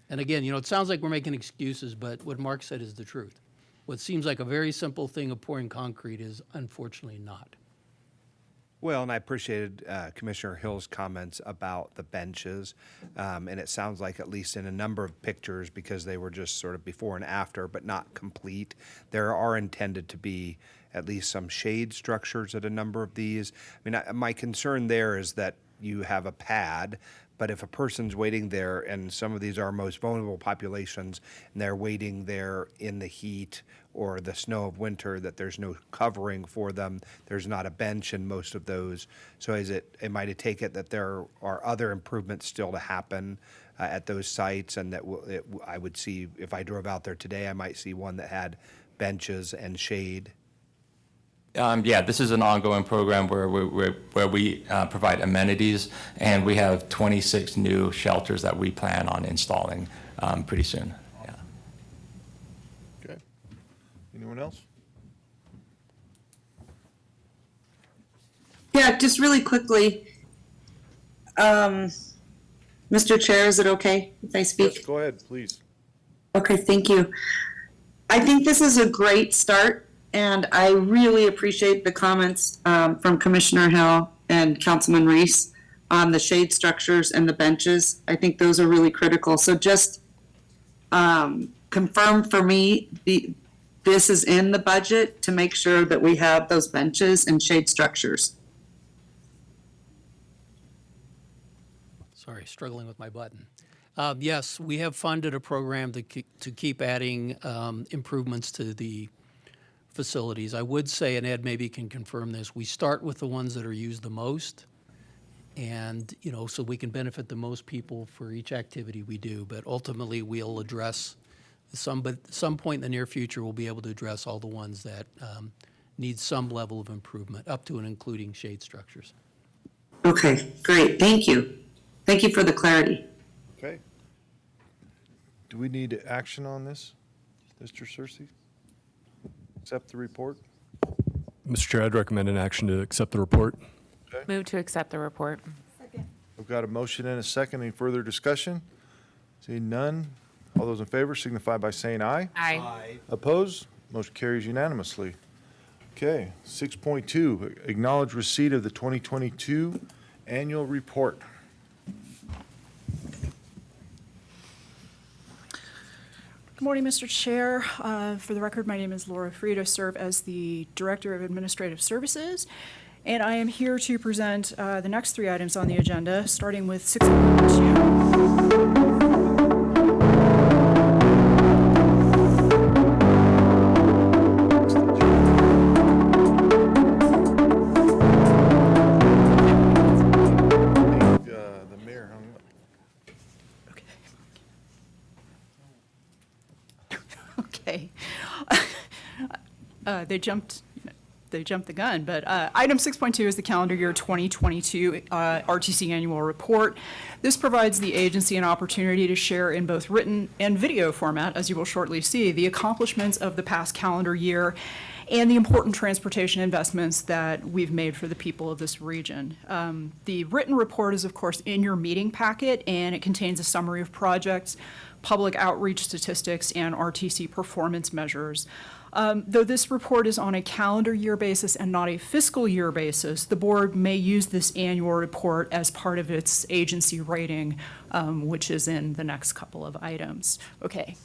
And again, it sounds like we're making excuses, but what Mark said is the truth. What seems like a very simple thing of pouring concrete is unfortunately not. Well, and I appreciated Commissioner Hill's comments about the benches. And it sounds like, at least in a number of pictures, because they were just sort of before and after, but not complete, there are intended to be at least some shade structures at a number of these. I mean, my concern there is that you have a pad, but if a person's waiting there, and some of these are most vulnerable populations, and they're waiting there in the heat or the snow of winter, that there's no covering for them, there's not a bench in most of those. So am I to take it that there are other improvements still to happen at those sites, and that I would see, if I drove out there today, I might see one that had benches and shade? Yeah, this is an ongoing program where we provide amenities, and we have 26 new shelters that we plan on installing pretty soon. Yeah. Okay. Anyone else? Yeah, just really quickly. Mr. Chair, is it okay if I speak? Yes, go ahead, please. Okay, thank you. I think this is a great start, and I really appreciate the comments from Commissioner Hill and Councilman Reese on the shade structures and the benches. I think those are really critical. So just confirm for me, this is in the budget to make sure that we have those benches and shade structures. Sorry, struggling with my button. Yes, we have funded a program to keep adding improvements to the facilities. I would say, and Ed maybe can confirm this, we start with the ones that are used the most, and so we can benefit the most people for each activity we do. But ultimately, we'll address at some point in the near future, we'll be able to address all the ones that need some level of improvement, up to and including shade structures. Okay, great. Thank you. Thank you for the clarity. Okay. Do we need action on this, Mr. Searcy? Accept the report? Mr. Chair, I'd recommend an action to accept the report. Okay. Move to accept the report. We've got a motion and a second. Any further discussion? Seeing none. All those in favor signify by saying aye. Aye. Opposed? Motion carries unanimously. Okay, 6.2, acknowledge receipt of the 2022 annual report. Good morning, Mr. Chair. For the record, my name is Laura Fried. I serve as the Director of Administrative Services, and I am here to present the next three items on the agenda, starting with 6.2. The mayor hung up. Okay. They jumped the gun, but item 6.2 is the calendar year 2022 RTC annual report. This provides the agency an opportunity to share in both written and video format, as you will shortly see, the accomplishments of the past calendar year and the important transportation investments that we've made for the people of this region. The written report is, of course, in your meeting packet, and it contains a summary of projects, public outreach statistics, and RTC performance measures. Though this report is on a calendar year basis and not a fiscal year basis, the board may use this annual report as part of its agency rating, which is in the next couple of items. Okay.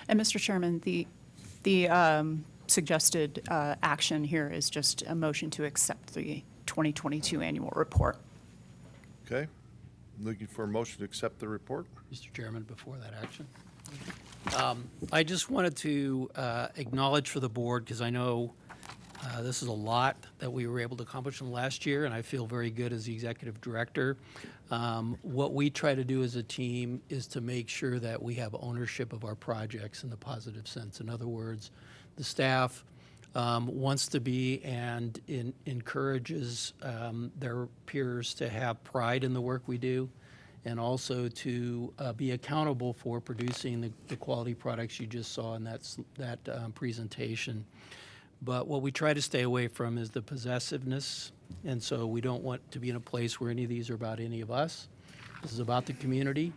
And Mr. Chairman, the suggested action here is just a motion to accept the 2022 annual report. Okay. Looking for a motion to accept the report. Mr. Chairman, before that action. I just wanted to acknowledge for the board, because I know this is a lot that we were able to accomplish in the last year, and I feel very good as the executive director. What we try to do as a team is to make sure that we have ownership of our projects in the positive sense. In other words, the staff wants to be and encourages their peers to have pride in the work we do, and also to be accountable for producing the quality products you just saw in that presentation. But what we try to stay away from is the possessiveness, and so we don't want to be in a place where any of these are about any of us. This is about the community.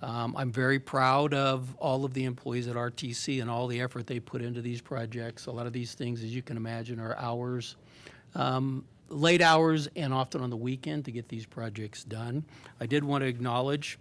I'm very proud of all of the employees at RTC and all the effort they put into these projects. A lot of these things, as you can imagine, are hours, late hours, and often on the weekend to get these projects done. I did want to acknowledge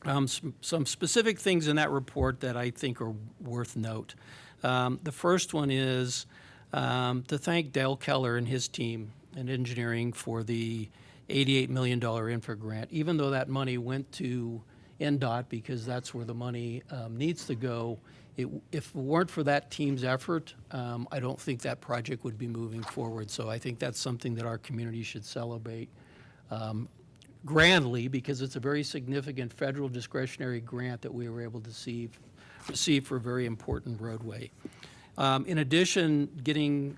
some specific things in that report that I think are worth note. The first one is to thank Dale Keller and his team in engineering for the $88 million infra grant. Even though that money went to NDOT because that's where the money needs to go, if it weren't for that team's effort, I don't think that project would be moving forward. So I think that's something that our community should celebrate grandly, because it's a very significant federal discretionary grant that we were able to receive for a very important roadway. In addition, getting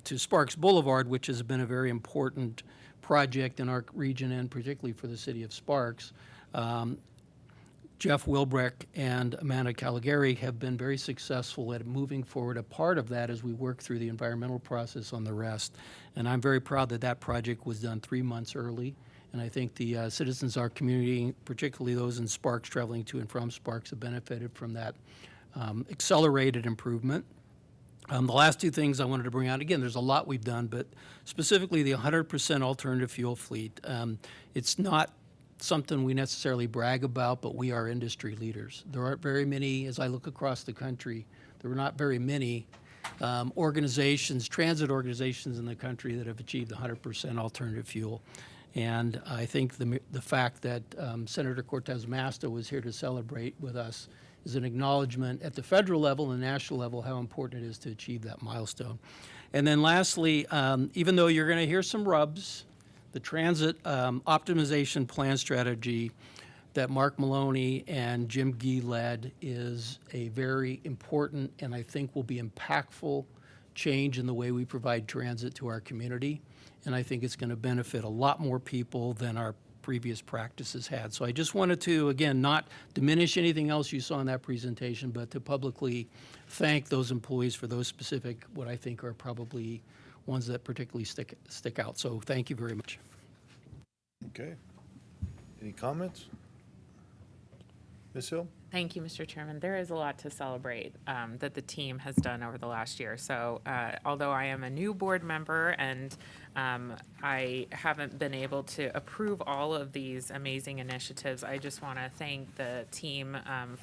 to Sparks Boulevard, which has been a very important project in our region and particularly for the city of Sparks, Jeff Wilbrecht and Amanda Caligari have been very successful at moving forward a part of that as we work through the environmental process on the rest. And I'm very proud that that project was done 3 months early. And I think the citizens of our community, particularly those in Sparks, traveling to and from Sparks, have benefited from that accelerated improvement. The last two things I wanted to bring out, again, there's a lot we've done, but specifically the 100% alternative fuel fleet. It's not something we necessarily brag about, but we are industry leaders. There aren't very many, as I look across the country, there are not very many organizations, transit organizations in the country that have achieved 100% alternative fuel. And I think the fact that Senator Cortez Masto was here to celebrate with us is an acknowledgement at the federal level and national level how important it is to achieve that milestone. And then lastly, even though you're going to hear some rubs, the transit optimization plan strategy that Mark Maloney and Jim Gee led is a very important and I think will be impactful change in the way we provide transit to our community. And I think it's going to benefit a lot more people than our previous practices had. So I just wanted to, again, not diminish anything else you saw in that presentation, but to publicly thank those employees for those specific, what I think are probably ones that particularly stick out. So thank you very much. Okay. Any comments? Ms. Hill? Thank you, Mr. Chairman. There is a lot to celebrate that the team has done over the last year. So although I am a new board member and I haven't been able to approve all of these amazing initiatives, I just want to thank the team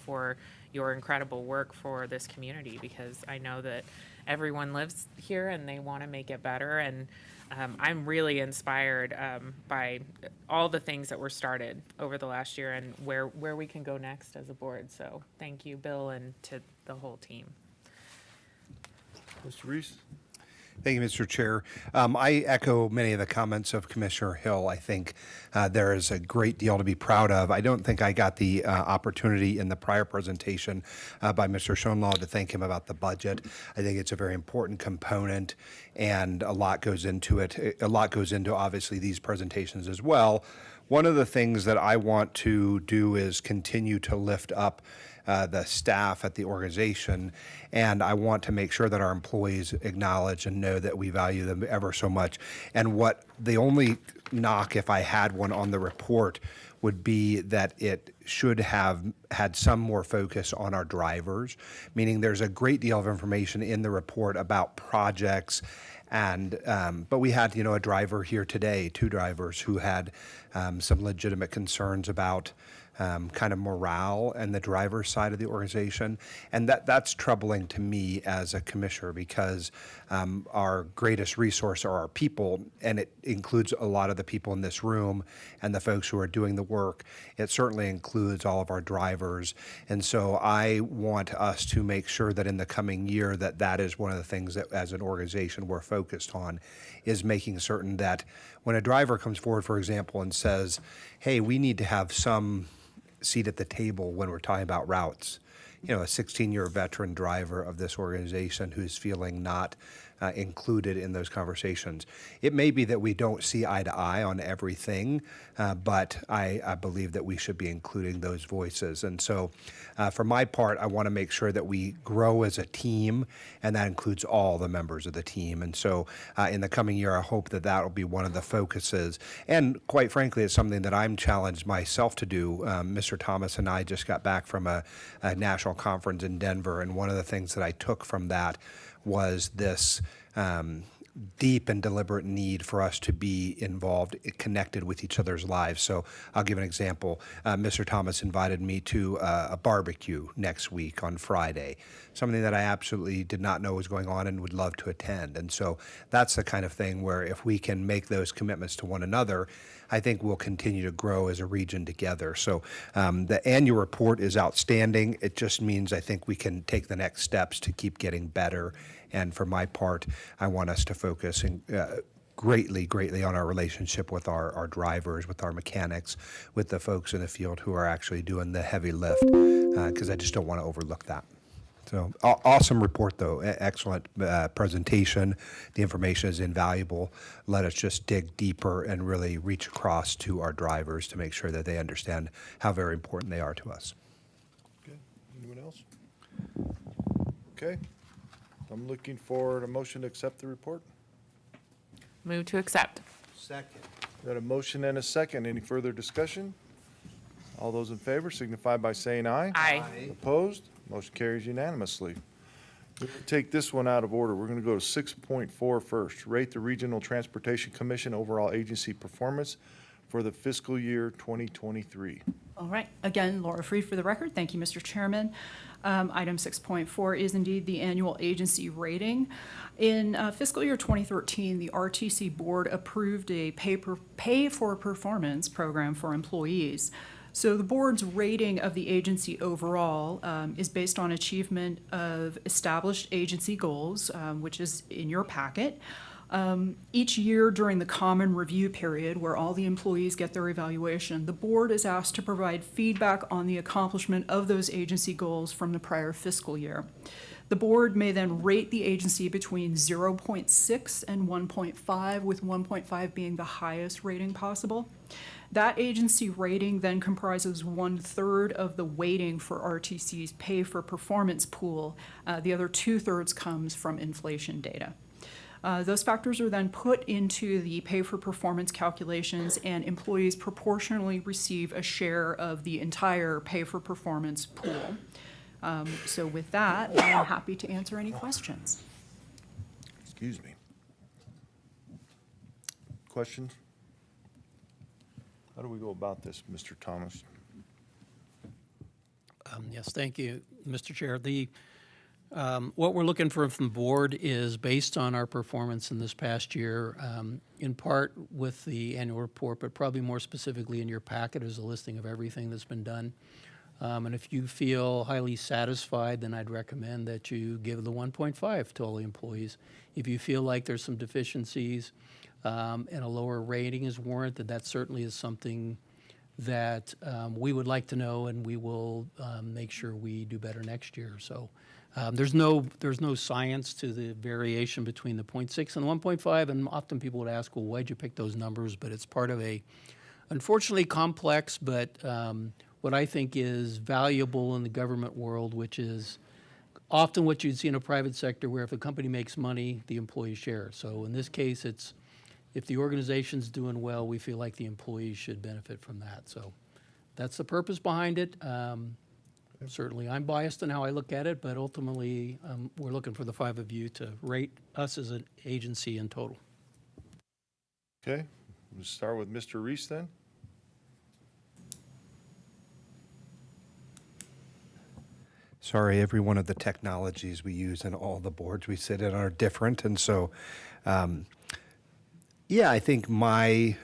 for your incredible work for this community, because I know that everyone lives here and they want to make it better. And I'm really inspired by all the things that were started over the last year and where we can go next as a board. So thank you, Bill, and to the whole team. Mr. Reese? Thank you, Mr. Chair. I echo many of the comments of Commissioner Hill. I think there is a great deal to be proud of. I don't think I got the opportunity in the prior presentation by Mr. Schoenlaw to thank him about the budget. I think it's a very important component, and a lot goes into it. A lot goes into, obviously, these presentations as well. One of the things that I want to do is continue to lift up the staff at the organization, and I want to make sure that our employees acknowledge and know that we value them ever so much. And what the only knock, if I had one on the report, would be that it should have had some more focus on our drivers, meaning there's a great deal of information in the report about projects. And but we had, a driver here today, 2 drivers who had some legitimate concerns about kind of morale and the driver's side of the organization. And that's troubling to me as a commissioner, because our greatest resource are our people, and it includes a lot of the people in this room and the folks who are doing the work. It certainly includes all of our drivers. And so I want us to make sure that in the coming year that is one of the things that as an organization we're focused on, is making certain that when a driver comes forward, for example, and says, hey, we need to have some seat at the table when we're talking about routes. A 16-year veteran driver of this organization who's feeling not included in those conversations. It may be that we don't see eye to eye on everything, but I believe that we should be including those voices. And so for my part, I want to make sure that we grow as a team, and that includes all the members of the team. And so in the coming year, I hope that will be one of the focuses. And quite frankly, it's something that I'm challenged myself to do. Mr. Thomas and I just got back from a national conference in Denver, and one of the things that I took from that was this deep and deliberate need for us to be involved, connected with each other's lives. So I'll give an example. Mr. Thomas invited me to a barbecue next week on Friday, something that I absolutely did not know was going on and would love to attend. And so that's the kind of thing where if we can make those commitments to one another, I think we'll continue to grow as a region together. So the annual report is outstanding. It just means I think we can take the next steps to keep getting better. And for my part, I want us to focus greatly on our relationship with our drivers, with our mechanics, with the folks in the field who are actually doing the heavy lift, because I just don't want to overlook that. So awesome report, though. Excellent presentation. The information is invaluable. Let us just dig deeper and really reach across to our drivers to make sure that they understand how very important they are to us. Anyone else? Okay. I'm looking for a motion to accept the report. Move to accept. Second. Got a motion and a second. Any further discussion? All those in favor signify by saying aye. Aye. Opposed? Motion carries unanimously. We're going to take this one out of order. We're going to go to 6.4 first. Rate the Regional Transportation Commission overall agency performance for the fiscal year 2023. All right. Again, Laura Freed for the record. Thank you, Mr. Chairman. Item 6.4 is indeed the annual agency rating. In fiscal year 2013, the RTC Board approved a pay-for-performance program for employees. So the board's rating of the agency overall is based on achievement of established agency goals, which is in your packet. Each year during the common review period, where all the employees get their evaluation, the board is asked to provide feedback on the accomplishment of those agency goals from the prior fiscal year. The board may then rate the agency between 0.6 and 1.5, with 1.5 being the highest rating possible. That agency rating then comprises 1/3 of the weighting for RTC's pay for performance pool. The other 2/3 comes from inflation data. Those factors are then put into the pay for performance calculations, and employees proportionally receive a share of the entire pay for performance pool. So with that, I'm happy to answer any questions. Excuse me. Questions? How do we go about this, Mr. Thomas? Yes, thank you, Mr. Chair. What we're looking for from the board is based on our performance in this past year, in part with the annual report, but probably more specifically in your packet is a listing of everything that's been done. And if you feel highly satisfied, then I'd recommend that you give the 1.5 to all the employees. If you feel like there's some deficiencies and a lower rating is warranted, that certainly is something that we would like to know, and we will make sure we do better next year. So there's no science to the variation between the 0.6 and 1.5, and often people would ask, well, why'd you pick those numbers? But it's part of a, unfortunately, complex, but what I think is valuable in the government world, which is often what you'd see in a private sector, where if a company makes money, the employees share. So in this case, it's if the organization's doing well, we feel like the employees should benefit from that. So that's the purpose behind it. Certainly, I'm biased in how I look at it, but ultimately, we're looking for the five of you to rate us as an agency in total. Okay, we'll start with Mr. Reese then. Sorry, every one of the technologies we use and all the boards we sit in are different. And so, yeah, I think my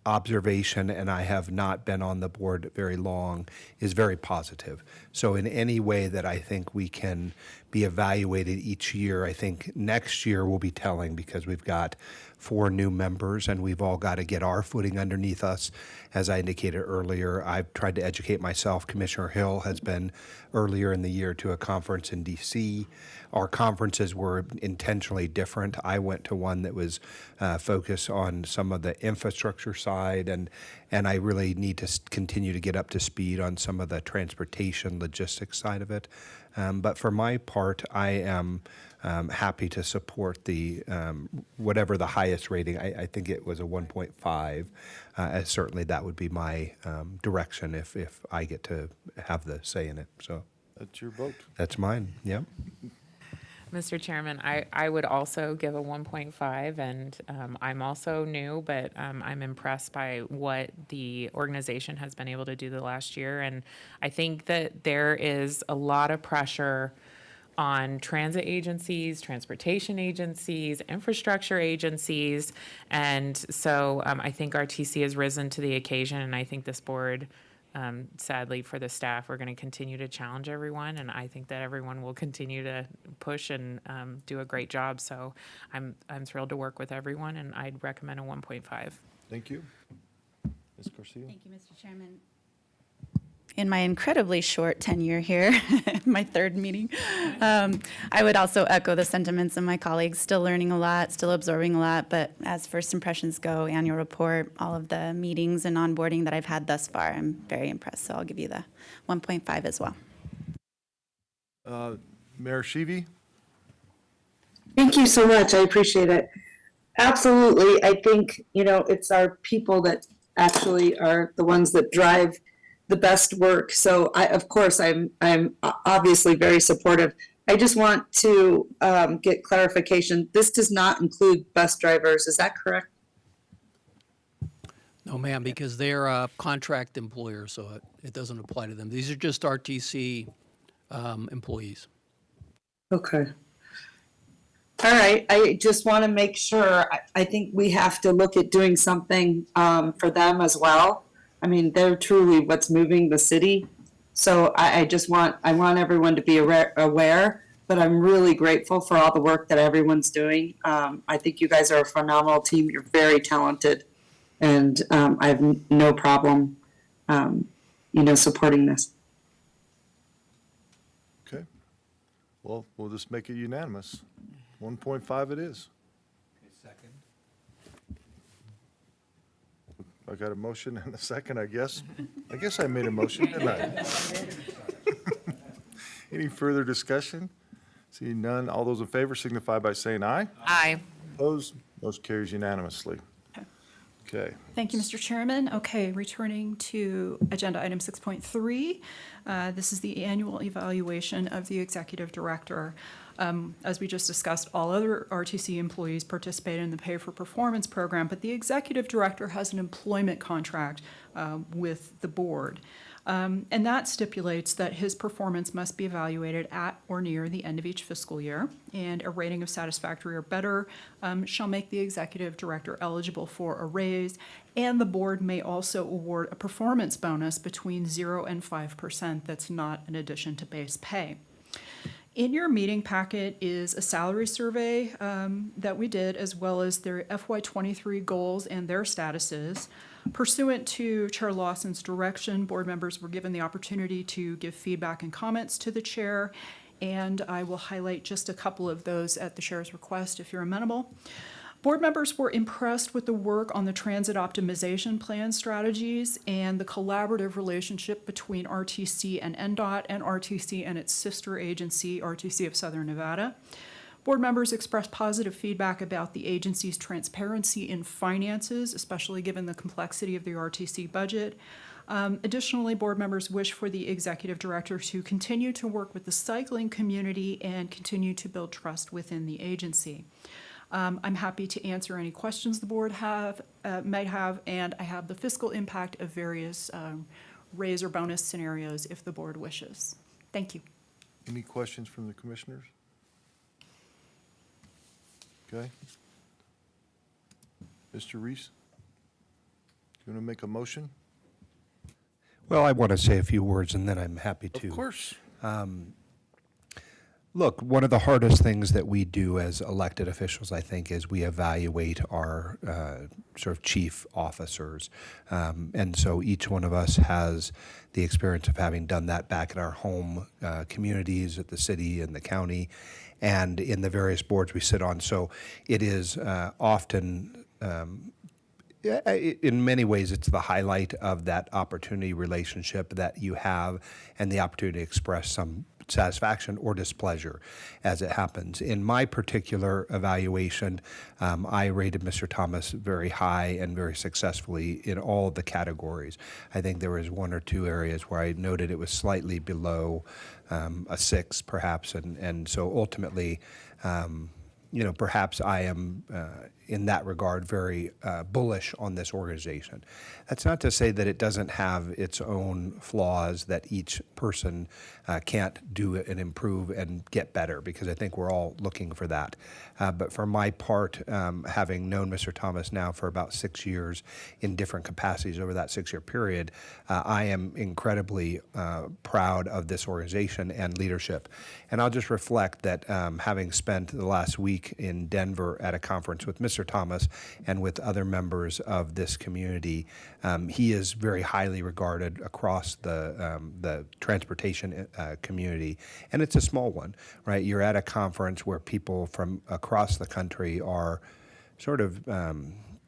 observation, and I have not been on the board very long, is very positive. So in any way that I think we can be evaluated each year, I think next year will be telling, because we've got 4 new members and we've all got to get our footing underneath us. As I indicated earlier, I've tried to educate myself. Commissioner Hill has been earlier in the year to a conference in DC. Our conferences were intentionally different. I went to one that was focused on some of the infrastructure side, and I really need to continue to get up to speed on some of the transportation logistics side of it. But for my part, I am happy to support the whatever the highest rating. I think it was a 1.5. Certainly that would be my direction if I get to have the say in it. So that's your vote. That's mine. Yep. Mr. Chairman, I would also give a 1.5, and I'm also new, but I'm impressed by what the organization has been able to do the last year. And I think that there is a lot of pressure on transit agencies, transportation agencies, infrastructure agencies. And so I think RTC has risen to the occasion, and I think this board, sadly for the staff, we're going to continue to challenge everyone, and I think that everyone will continue to push and do a great job. So I'm thrilled to work with everyone, and I'd recommend a 1.5. Thank you. Ms. Garcia? Thank you, Mr. Chairman. In my incredibly short tenure here, my 3rd meeting, I would also echo the sentiments of my colleagues. Still learning a lot, still absorbing a lot, but as first impressions go, annual report, all of the meetings and onboarding that I've had thus far, I'm very impressed. So I'll give you the 1.5 as well. Mayor Shivi? Thank you so much. I appreciate it. Absolutely. I think, it's our people that actually are the ones that drive the best work. So of course, I'm obviously very supportive. I just want to get clarification. This does not include bus drivers. Is that correct? No, ma'am, because they're a contract employer, so it doesn't apply to them. These are just RTC employees. Okay. All right. I just want to make sure. I think we have to look at doing something for them as well. I mean, they're truly what's moving the city. So I want everyone to be aware, but I'm really grateful for all the work that everyone's doing. I think you guys are a phenomenal team. You're very talented, and I have no problem, supporting this. Okay. Well, we'll just make it unanimous. 1.5 it is. Second. I got a motion and a second, I guess. I guess I made a motion, didn't I? Any further discussion? Seeing none, all those in favor signify by saying aye. Aye. Opposed? Motion carries unanimously. Okay. Thank you, Mr. Chairman. Okay, returning to agenda item 6.3. This is the annual evaluation of the executive director. As we just discussed, all other RTC employees participate in the Pay for Performance program, but the executive director has an employment contract with the board. And that stipulates that his performance must be evaluated at or near the end of each fiscal year, and a rating of satisfactory or better shall make the executive director eligible for a raise, and the board may also award a performance bonus between 0 and 5% that's not an addition to base pay. In your meeting packet is a salary survey that we did, as well as their FY23 goals and their statuses. Pursuant to Chair Lawson's direction, board members were given the opportunity to give feedback and comments to the chair, and I will highlight just a couple of those at the chair's request if you're amenable. Board members were impressed with the work on the transit optimization plan strategies and the collaborative relationship between RTC and NDOT and RTC and its sister agency, RTC of Southern Nevada. Board members expressed positive feedback about the agency's transparency in finances, especially given the complexity of the RTC budget. Additionally, board members wish for the executive director to continue to work with the cycling community and continue to build trust within the agency. I'm happy to answer any questions the board might have, and I have the fiscal impact of various raise or bonus scenarios if the board wishes. Thank you. Any questions from the commissioners? Okay. Mr. Reese, do you want to make a motion? Well, I want to say a few words, and then I'm happy to. Of course. Look, one of the hardest things that we do as elected officials, I think, is we evaluate our sort of chief officers. And so each one of us has the experience of having done that back in our home communities, at the city and the county, and in the various boards we sit on. So it is often, in many ways, it's the highlight of that opportunity relationship that you have and the opportunity to express some satisfaction or displeasure as it happens. In my particular evaluation, I rated Mr. Thomas very high and very successfully in all of the categories. I think there was one or two areas where I noted it was slightly below a 6 perhaps, and so ultimately, perhaps I am in that regard very bullish on this organization. That's not to say that it doesn't have its own flaws, that each person can't do it and improve and get better, because I think we're all looking for that. But for my part, having known Mr. Thomas now for about 6 years in different capacities over that 6-year period, I am incredibly proud of this organization and leadership. And I'll just reflect that having spent the last week in Denver at a conference with Mr. Thomas and with other members of this community, he is very highly regarded across the transportation community, and it's a small one, right? You're at a conference where people from across the country are sort of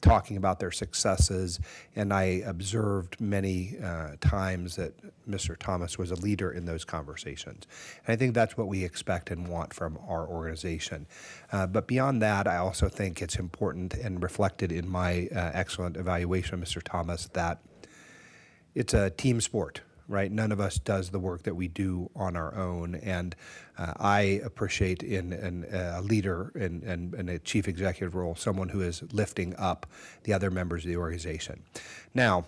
talking about their successes, and I observed many times that Mr. Thomas was a leader in those conversations. And I think that's what we expect and want from our organization. But beyond that, I also think it's important and reflected in my excellent evaluation of Mr. Thomas that it's a team sport, right? None of us does the work that we do on our own, and I appreciate in a leader and a chief executive role someone who is lifting up the other members of the organization. Now,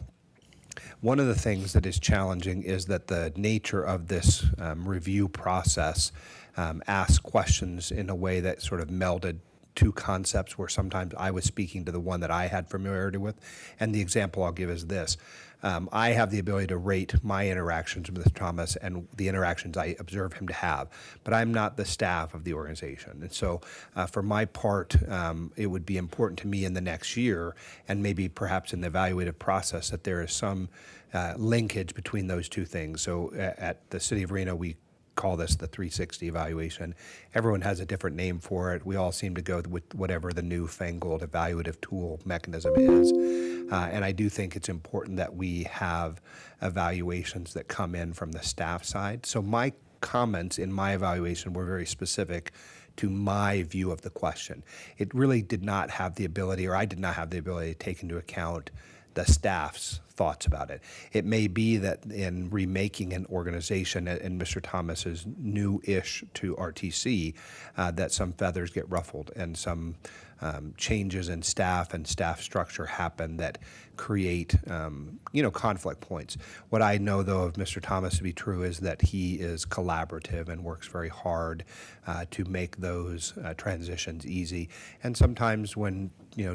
one of the things that is challenging is that the nature of this review process asks questions in a way that sort of melded two concepts where sometimes I was speaking to the one that I had familiarity with. And the example I'll give is this. I have the ability to rate my interactions with Mr. Thomas and the interactions I observe him to have, but I'm not the staff of the organization. And so for my part, it would be important to me in the next year and maybe perhaps in the evaluative process that there is some linkage between those two things. So at the City of Reno, we call this the 360 evaluation. Everyone has a different name for it. We all seem to go with whatever the newfangled evaluative tool mechanism is. And I do think it's important that we have evaluations that come in from the staff side. So my comments in my evaluation were very specific to my view of the question. It really did not have the ability, or I did not have the ability to take into account the staff's thoughts about it. It may be that in remaking an organization, and Mr. Thomas is new-ish to RTC, that some feathers get ruffled and some changes in staff and staff structure happen that create, conflict points. What I know, though, of Mr. Thomas to be true is that he is collaborative and works very hard to make those transitions easy. And sometimes when,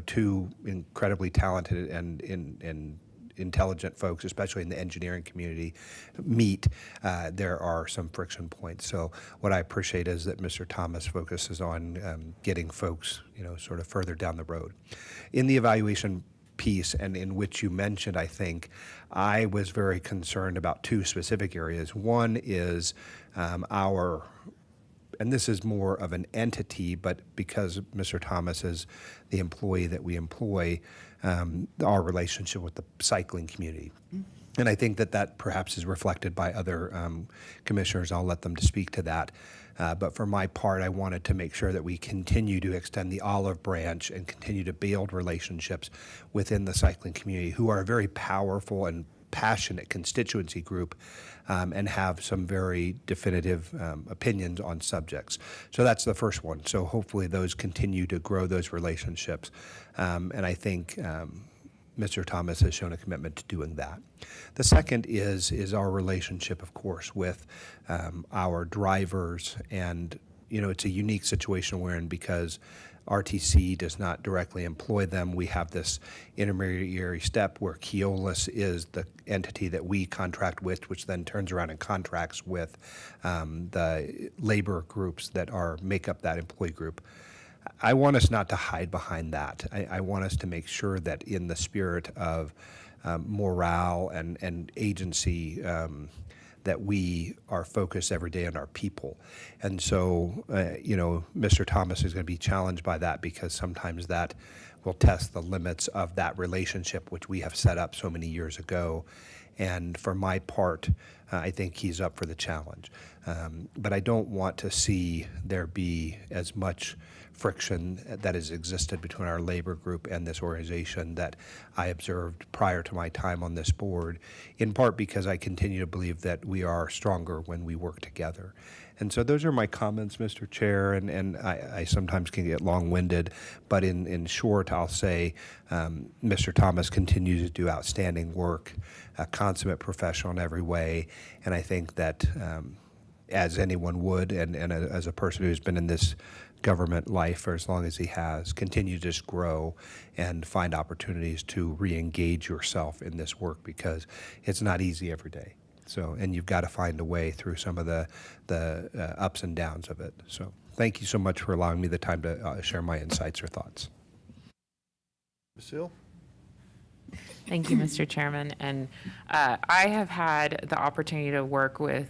two incredibly talented and intelligent folks, especially in the engineering community, meet, there are some friction points. So what I appreciate is that Mr. Thomas focuses on getting folks, sort of further down the road. In the evaluation piece, and in which you mentioned, I think, I was very concerned about two specific areas. One is and this is more of an entity, but because Mr. Thomas is the employee that we employ, our relationship with the cycling community. And I think that perhaps is reflected by other commissioners. I'll let them speak to that. But for my part, I wanted to make sure that we continue to extend the olive branch and continue to build relationships within the cycling community, who are a very powerful and passionate constituency group and have some very definitive opinions on subjects. So that's the first one. So hopefully those continue to grow those relationships. And I think Mr. Thomas has shown a commitment to doing that. The second is our relationship, of course, with our drivers. And, it's a unique situation we're in because RTC does not directly employ them. We have this intermediary step where Keolis is the entity that we contract with, which then turns around and contracts with the labor groups that make up that employee group. I want us not to hide behind that. I want us to make sure that in the spirit of morale and agency, that we are focused every day on our people. And so, Mr. Thomas is going to be challenged by that because sometimes that will test the limits of that relationship, which we have set up so many years ago. And for my part, I think he's up for the challenge. But I don't want to see there be as much friction that has existed between our labor group and this organization that I observed prior to my time on this board, in part because I continue to believe that we are stronger when we work together. And so those are my comments, Mr. Chair, and I sometimes can get long-winded, but in short, I'll say Mr. Thomas continues to do outstanding work, a consummate professional in every way, and I think that as anyone would, and as a person who's been in this government life for as long as he has, continue to just grow and find opportunities to re-engage yourself in this work because it's not easy every day. So, and you've got to find a way through some of the ups and downs of it. So thank you so much for allowing me the time to share my insights or thoughts. Ms. Hill? Thank you, Mr. Chairman. And I have had the opportunity to work with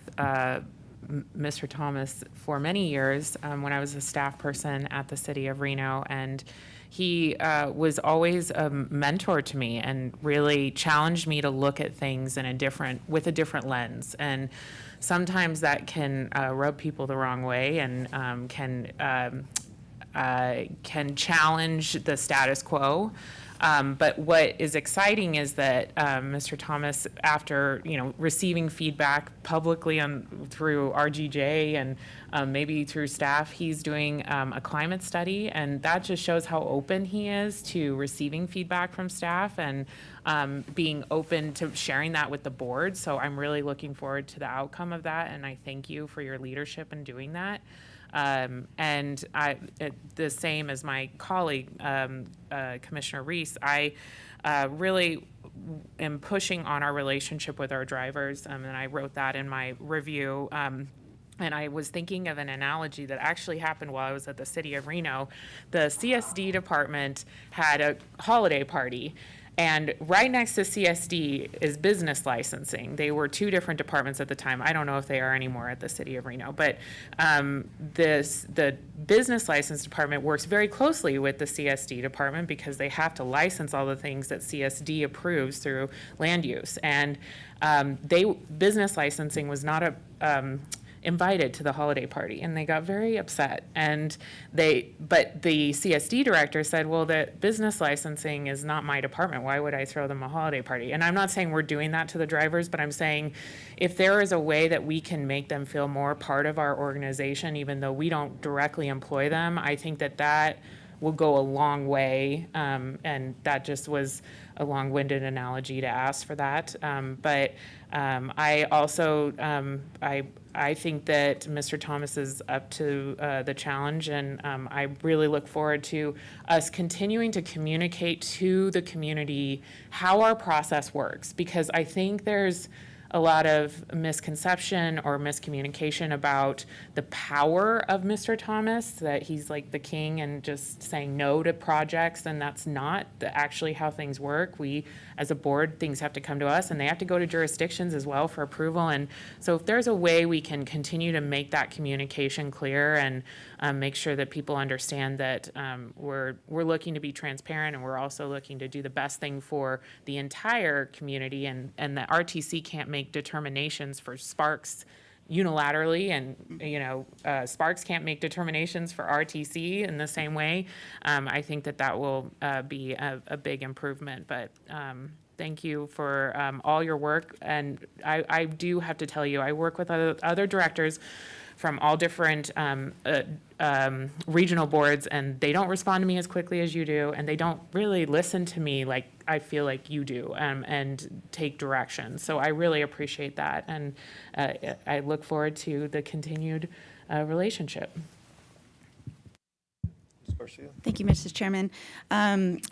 Mr. Thomas for many years when I was a staff person at the city of Reno, and he was always a mentor to me and really challenged me to look at things with a different lens. And sometimes that can rub people the wrong way and can challenge the status quo. But what is exciting is that Mr. Thomas, after receiving feedback publicly through RGJ and maybe through staff, he's doing a climate study, and that just shows how open he is to receiving feedback from staff and being open to sharing that with the board. So I'm really looking forward to the outcome of that, and I thank you for your leadership in doing that. And the same as my colleague, Commissioner Reese, I really am pushing on our relationship with our drivers, and I wrote that in my review. And I was thinking of an analogy that actually happened while I was at the city of Reno. The CSD department had a holiday party, and right next to CSD is business licensing. They were two different departments at the time. I don't know if they are anymore at the city of Reno, but the business license department works very closely with the CSD department because they have to license all the things that CSD approves through land use. And business licensing was not invited to the holiday party, and they got very upset. But the CSD director said, well, the business licensing is not my department. Why would I throw them a holiday party? And I'm not saying we're doing that to the drivers, but I'm saying if there is a way that we can make them feel more part of our organization, even though we don't directly employ them, I think that will go a long way. And that just was a long-winded analogy to ask for that. I also, I think that Mr. Thomas is up to the challenge, and I really look forward to us continuing to communicate to the community how our process works, because I think there's a lot of misconception or miscommunication about the power of Mr. Thomas, that he's like the king and just saying no to projects, and that's not actually how things work. We, as a board, things have to come to us, and they have to go to jurisdictions as well for approval. And so if there's a way we can continue to make that communication clear and make sure that people understand that we're looking to be transparent, and we're also looking to do the best thing for the entire community, and that RTC can't make determinations for Sparks unilaterally, and Sparks can't make determinations for RTC in the same way. I think that will be a big improvement. But thank you for all your work. And I do have to tell you, I work with other directors from all different regional boards, and they don't respond to me as quickly as you do, and they don't really listen to me like I feel like you do, and take direction. So I really appreciate that, and I look forward to the continued relationship. Thank you, Mrs. Chairman.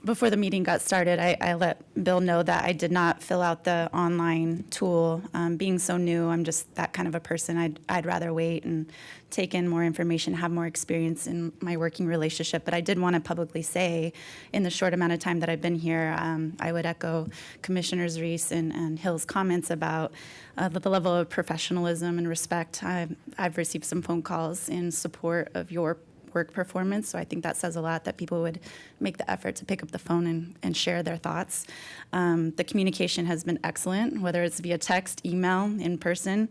Before the meeting got started, I let Bill know that I did not fill out the online tool. Being so new, I'm just that kind of a person. I'd rather wait and take in more information, have more experience in my working relationship. But I did want to publicly say, in the short amount of time that I've been here, I would echo Commissioners Reese and Hill's comments about the level of professionalism and respect. I've received some phone calls in support of your work performance, so I think that says a lot that people would make the effort to pick up the phone and share their thoughts. The communication has been excellent, whether it's via text, email, in person,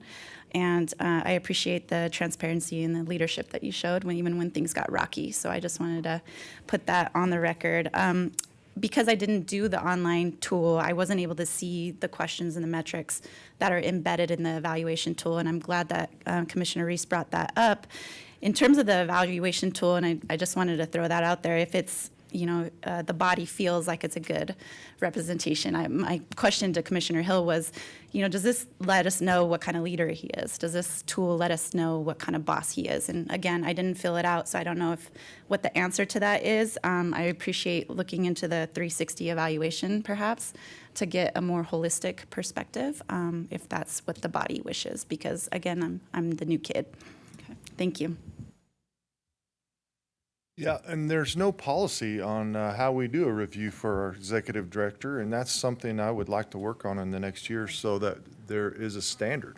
and I appreciate the transparency and the leadership that you showed even when things got rocky. So I just wanted to put that on the record. Because I didn't do the online tool, I wasn't able to see the questions and the metrics that are embedded in the evaluation tool, and I'm glad that Commissioner Reese brought that up. In terms of the evaluation tool, and I just wanted to throw that out there, if it's, the body feels like it's a good representation. My question to Commissioner Hill was, does this let us know what kind of leader he is? Does this tool let us know what kind of boss he is? And again, I didn't fill it out, so I don't know what the answer to that is. I appreciate looking into the 360 evaluation, perhaps, to get a more holistic perspective, if that's what the body wishes, because again, I'm the new kid. Okay. Thank you. Yeah, and there's no policy on how we do a review for our executive director, and that's something I would like to work on in the next year so that there is a standard.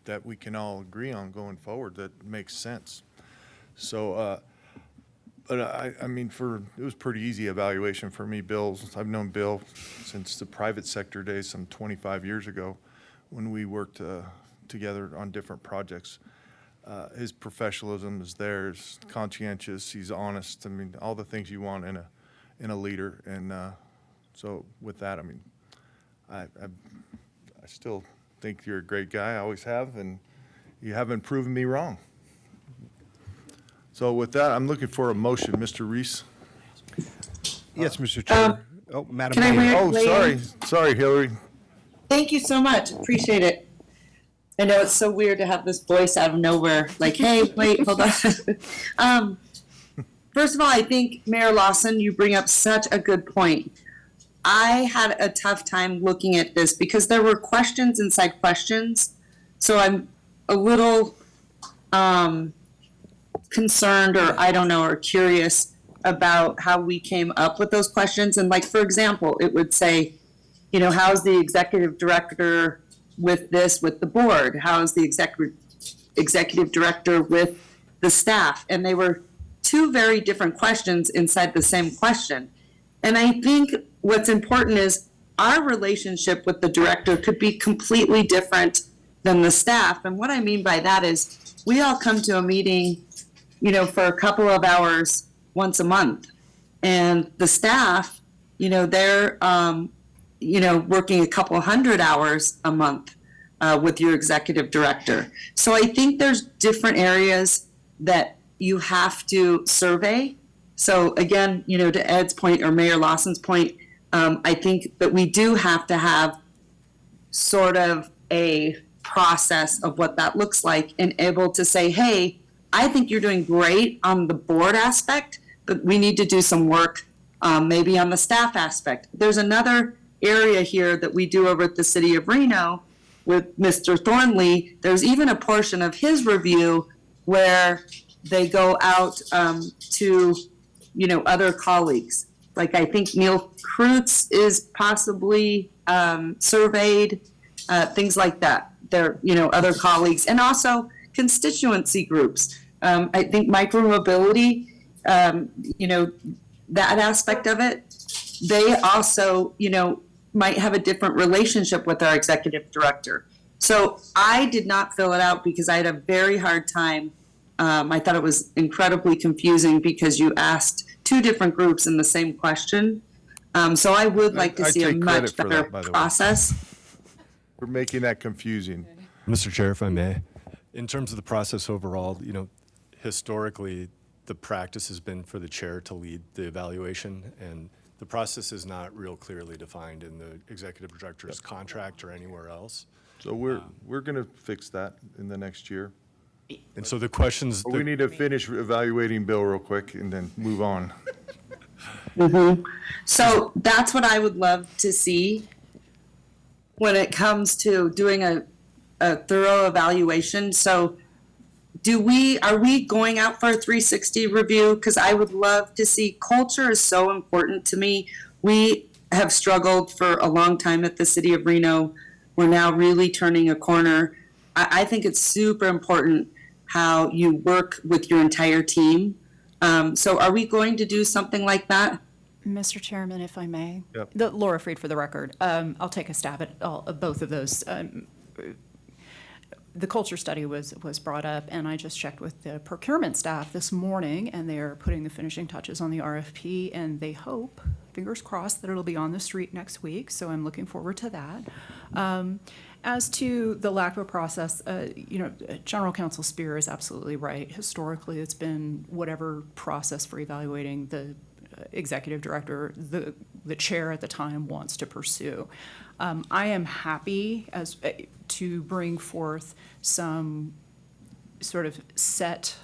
that we can all agree on going forward that makes sense. So, but I mean, it was pretty easy evaluation for me. I've known Bill since the private sector days, some 25 years ago, when we worked together on different projects. His professionalism is there. He's conscientious. He's honest. I mean, all the things you want in a leader. And so with that, I mean, I still think you're a great guy. I always have, and you haven't proven me wrong. So with that, I'm looking for a motion, Mr. Reese. Yes, Mr. Chair. Oh, Madam can I Mayor. weigh in? Sorry, Hillary. Thank you so much. Appreciate it. I know it's so weird to have this voice out of nowhere, like, hey, wait, hold on. First of all, I think Mayor Lawson, you bring up such a good point. I had a tough time looking at this because there were questions inside questions. So I'm a little concerned, or I don't know, or curious about how we came up with those questions. And like, for example, it would say, you know, how's the executive director with this, with the board? How's the executive director with the staff? And they were two very different questions inside the same question. And I think what's important is our relationship with the director could be completely different than the staff. And what I mean by that is we all come to a meeting, you know, for a couple of hours once a month. And the staff, you know, they're, you know, working a couple hundred hours a month with your executive director. So I think there's different areas that you have to survey. So again, you know, to Ed's point or Mayor Lawson's point, I think that we do have to have sort of a process of what that looks like and able to say, hey, I think you're doing great on the board aspect, but we need to do some work maybe on the staff aspect. There's another area here that we do over at the City of Reno with Mr. Thornley. There's even a portion of his review where they go out to, you know, other colleagues. Like I think Neil Kreutz is possibly surveyed, things like that. They're, you know, other colleagues, and also constituency groups. I think micromobility, you know, that aspect of it, they also, you know, might have a different relationship with our executive director. So I did not fill it out because I had a very hard time. I thought it was incredibly confusing because you asked two different groups in the same question. So I would like to see a much better process. For making that confusing. Mr. Chair, if I may, in terms of the process overall, you know, historically, the practice has been for the chair to lead the evaluation, and the process is not real clearly defined in the executive director's contract or anywhere else. So we're going to fix that in the next year. And so the questions. We need to finish evaluating Bill real quick and then move on. Mm-hmm. So that's what I would love to see when it comes to doing a thorough evaluation. So are we going out for a 360 review? Because I would love to see, culture is so important to me. We have struggled for a long time at the City of Reno. We're now really turning a corner. I think it's super important how you work with your entire team. So are we going to do something like that? Mr. Chairman, if I may. Yep. Laura Freed for the record. I'll take a stab at both of those. The culture study was brought up, and I just checked with the procurement staff this morning, and they're putting the finishing touches on the RFP, and they hope, fingers crossed, that it'll be on the street next week, so I'm looking forward to that. As to the lack of a process, you know, General Counsel Spear is absolutely right. Historically, it's been whatever process for evaluating the executive director, the chair at the time wants to pursue. I am happy to bring forth some sort of set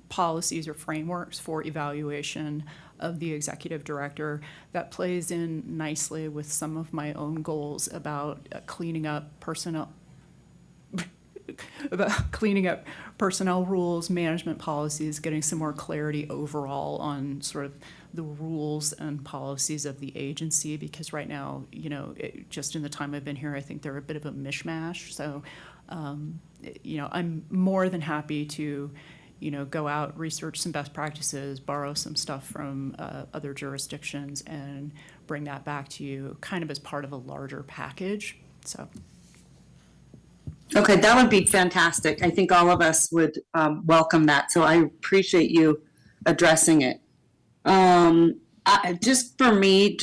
policies or frameworks for evaluation of the executive director that plays in nicely with some of my own goals about cleaning up personnel rules, management policies, getting some more clarity overall on sort of the rules and policies of the agency, because right now, just in the time I've been here, I think they're a bit of a mishmash. So, I'm more than happy to, go out, research some best practices, borrow some stuff from other jurisdictions, and bring that back to you kind of as part of a larger package. So. Okay, that would be fantastic. I think all of us would welcome that. So I appreciate you addressing it. Just for me,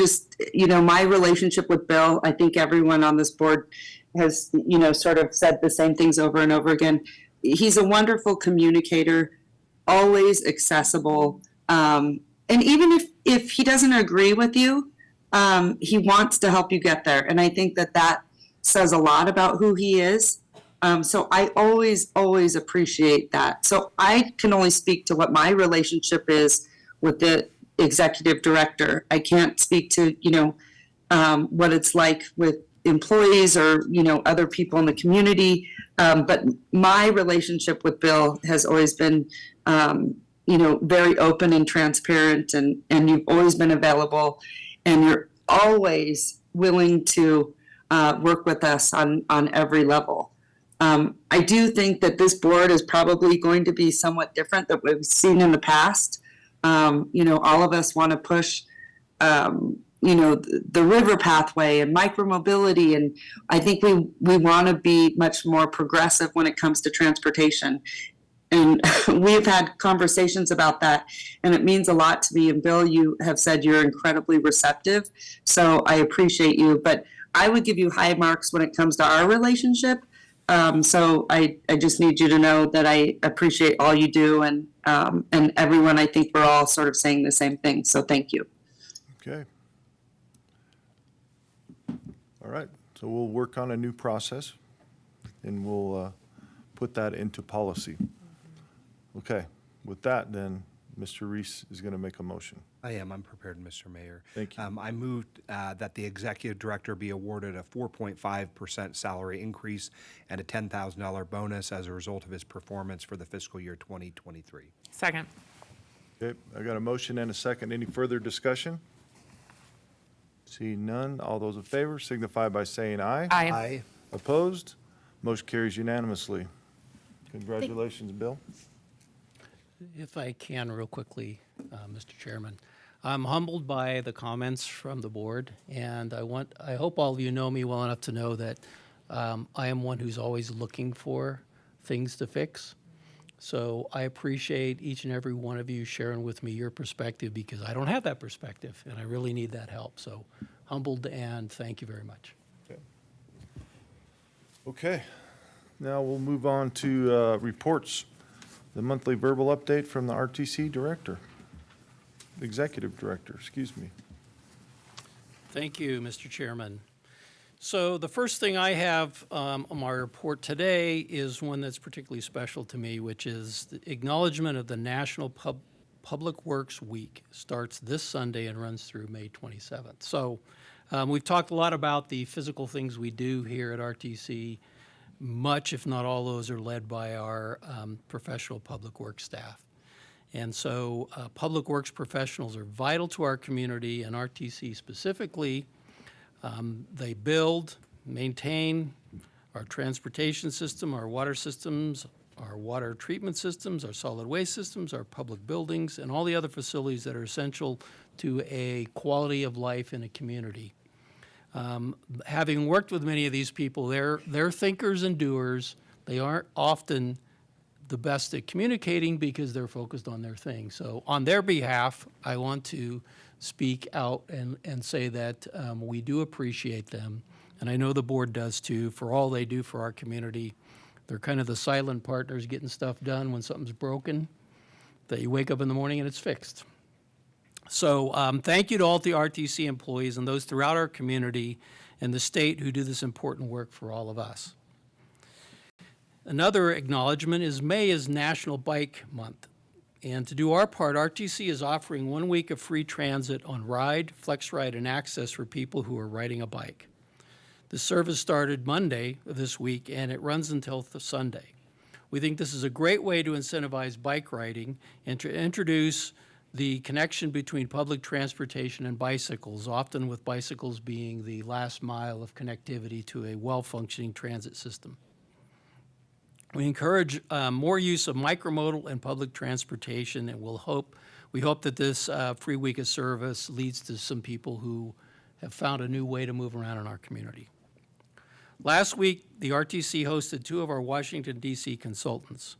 my relationship with Bill, I think everyone on this board has, sort of said the same things over and over again. He's a wonderful communicator, always accessible. And even if he doesn't agree with you, he wants to help you get there. And I think that says a lot about who he is. So I always appreciate that. So I can only speak to what my relationship is with the executive director. I can't speak to, what it's like with employees or, other people in the community. But my relationship with Bill has always been, very open and transparent, and you've always been available, and you're always willing to work with us on every level. I do think that this board is probably going to be somewhat different than we've seen in the past. All of us want to push, the river pathway and micromobility, and I think we want to be much more progressive when it comes to transportation. And we've had conversations about that, and it means a lot to me. And Bill, you have said you're incredibly receptive, so I appreciate you. But I would give you high marks when it comes to our relationship. So I just need you to know that I appreciate all you do, and everyone. I think we're all sort of saying the same thing. So thank you. Okay. All right. So we'll work on a new process, and we'll put that into policy. Okay. With that, then, Mr. Reese is going to make a motion. I am. I'm prepared, Mr. Mayor. Thank you. I moved that the executive director be awarded a 4.5% salary increase and a $10,000 bonus as a result of his performance for the fiscal year 2023. Second. Okay, I got a motion and a second. Any further discussion? See none. All those in favor signify by saying aye. Aye. Opposed? Motion carries unanimously. Congratulations, Bill. If I can, real quickly, Mr. Chairman. I'm humbled by the comments from the board, and I hope all of you know me well enough to know that I am one who's always looking for things to fix. So I appreciate each and every one of you sharing with me your perspective, because I don't have that perspective, and I really need that help. So humbled, and thank you very much. Okay. Now we'll move on to reports. The monthly verbal update from the RTC director, executive director, excuse me. Thank you, Mr. Chairman. So the first thing I have on my report today is one that's particularly special to me, which is the acknowledgement of the National Public Works Week. Starts this Sunday and runs through May 27th. So we've talked a lot about the physical things we do here at RTC. Much, if not all, those are led by our professional public works staff. And so public works professionals are vital to our community and RTC specifically. They build, maintain our transportation system, our water systems, our water treatment systems, our solid waste systems, our public buildings, and all the other facilities that are essential to a quality of life in a community. Having worked with many of these people, they're thinkers and doers. They aren't often the best at communicating because they're focused on their thing. So on their behalf, I want to speak out and say that we do appreciate them. And I know the board does too, for all they do for our community. They're kind of the silent partners getting stuff done when something's broken, that you wake up in the morning and it's fixed. So thank you to all the RTC employees and those throughout our community and the state who do this important work for all of us. Another acknowledgement is May is National Bike Month. And to do our part, RTC is offering 1 week of free transit on Ride, FlexRide, and Access for people who are riding a bike. The service started Monday of this week, and it runs until Sunday. We think this is a great way to incentivize bike riding and to introduce the connection between public transportation and bicycles, often with bicycles being the last mile of connectivity to a well-functioning transit system. We encourage more use of micromodal and public transportation, and we hope that this free week of service leads to some people who have found a new way to move around in our community. Last week, the RTC hosted two of our Washington, D.C. consultants,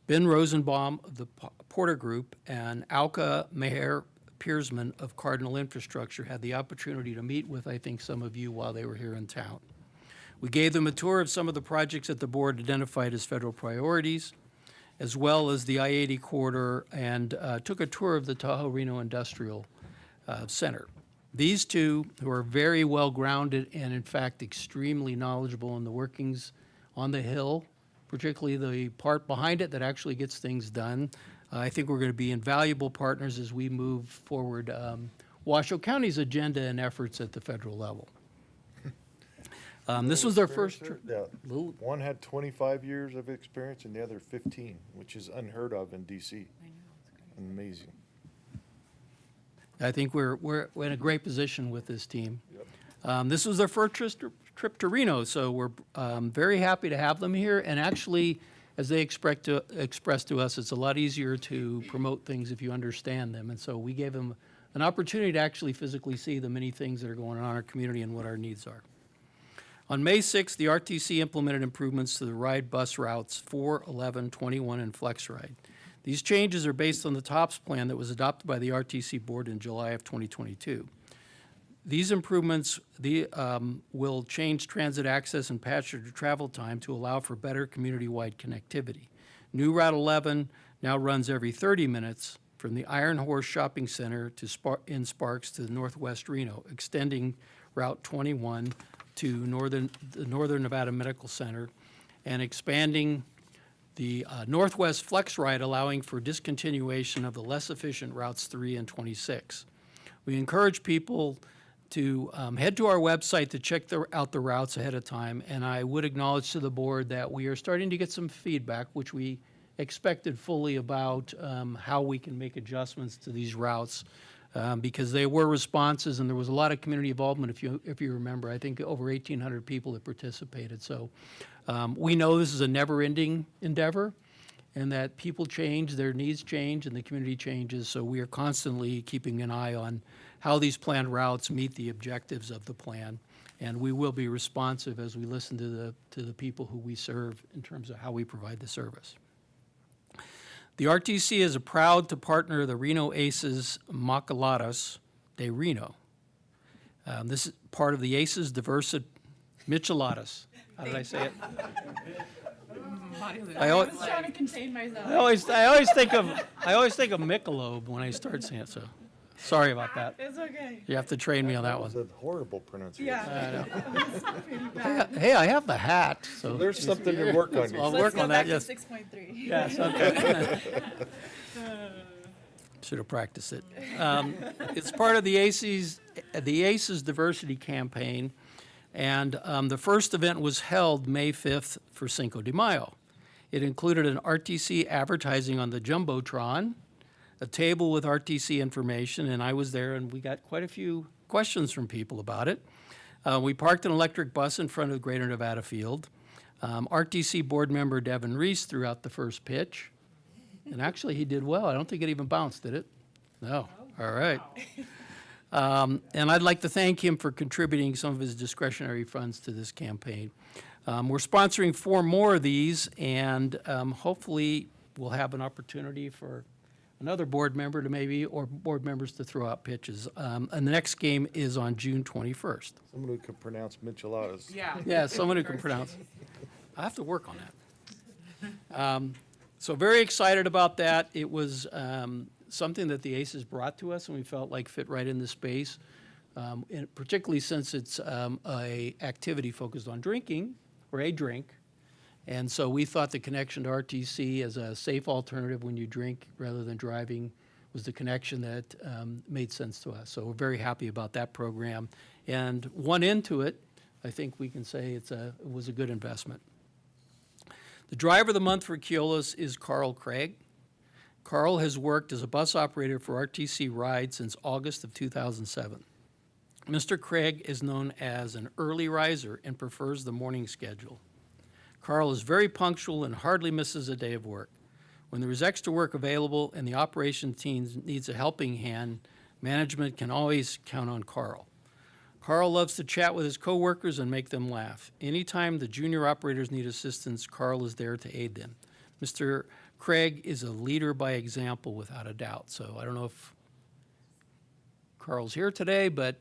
Ben Rosenbaum of the Porter Group and Alka Meher Piersman of Cardinal Infrastructure had the opportunity to meet with, I think, some of you while they were here in town. We gave them a tour of some of the projects that the board identified as federal priorities, as well as the I-80 corridor, and took a tour of the Tahoe Reno Industrial Center. These two, who are very well-grounded and in fact extremely knowledgeable in the workings on the Hill, particularly the part behind it that actually gets things done, I think we're going to be invaluable partners as we move forward Washoe County's agenda and efforts at the federal level. This was their first trip. Yeah. One had 25 years of experience and the other 15, which is unheard of in DC. Amazing. I think we're in a great position with this team. This was their first trip to Reno, so we're very happy to have them here. And actually, as they expressed to us, it's a lot easier to promote things if you understand them. And so we gave them an opportunity to actually physically see the many things that are going on in our community and what our needs are. On May 6th, the RTC implemented improvements to the ride bus routes 4, 11, 21, and FlexRide. These changes are based on the TOPS plan that was adopted by the RTC board in July of 2022. These improvements will change transit access and passenger travel time to allow for better community-wide connectivity. New Route 11 now runs every 30 minutes from the Iron Horse Shopping Center in Sparks to Northwest Reno, extending Route 21 to the Northern Nevada Medical Center, and expanding the Northwest Flex Ride, allowing for discontinuation of the less efficient routes 3 and 26. We encourage people to head to our website to check out the routes ahead of time, and I would acknowledge to the board that we are starting to get some feedback, which we expected fully, about how we can make adjustments to these routes, because they were responses and there was a lot of community involvement. If you remember, I think over 1,800 people that participated. So we know this is a never-ending endeavor, and that people change, their needs change, and the community changes. So we are constantly keeping an eye on how these planned routes meet the objectives of the plan, and we will be responsive as we listen to the people who we serve in terms of how we provide the service. The RTC is proud to partner the Reno Aces Micheladas de Reno. This is part of the Aces Diversa Micheladas. How did I say it? I always trying to contain myself. I always think of Michelob when I start saying it. So, sorry about that. It's okay. You have to train me on that one. That was a horrible pronunciation. Yeah. I know. It's pretty bad. Hey, I have the hat, so There's something to work on. I'll work on that. Yes. 6.3. Yes. Okay. Should have practiced it. It's part of the ACES Diversity Campaign, and the first event was held May 5th for Cinco de Mayo. It included an RTC advertising on the Jumbotron, a table with RTC information, and I was there, and we got quite a few questions from people about it. We parked an electric bus in front of the Greater Nevada Field. RTC board member Devin Reese threw out the first pitch, and actually he did well. I don't think it even bounced, did it? No. All right. And I'd like to thank him for contributing some of his discretionary funds to this campaign. We're sponsoring 4 more of these, and hopefully we'll have an opportunity for another board member to or board members to throw out pitches. And the next game is on June 21st. Someone who can pronounce micheladas. Yeah. Yeah, someone who can pronounce. I have to work on that. So very excited about that. It was something that the ACES brought to us, and we felt like fit right in the space, and particularly since it's a activity focused on drinking, or a drink. And so we thought the connection to RTC as a safe alternative when you drink rather than driving was the connection that made sense to us. So we're very happy about that program. And one into it, I think we can say it was a good investment. The driver of the month for Keolis is Carl Craig. Carl has worked as a bus operator for RTC Ride since August of 2007. Mr. Craig is known as an early riser and prefers the morning schedule. Carl is very punctual and hardly misses a day of work. When there is extra work available and the operation team needs a helping hand, management can always count on Carl. Carl loves to chat with his coworkers and make them laugh. Anytime the junior operators need assistance, Carl is there to aid them. Mr. Craig is a leader by example, without a doubt. So I don't know if Carl's here today, but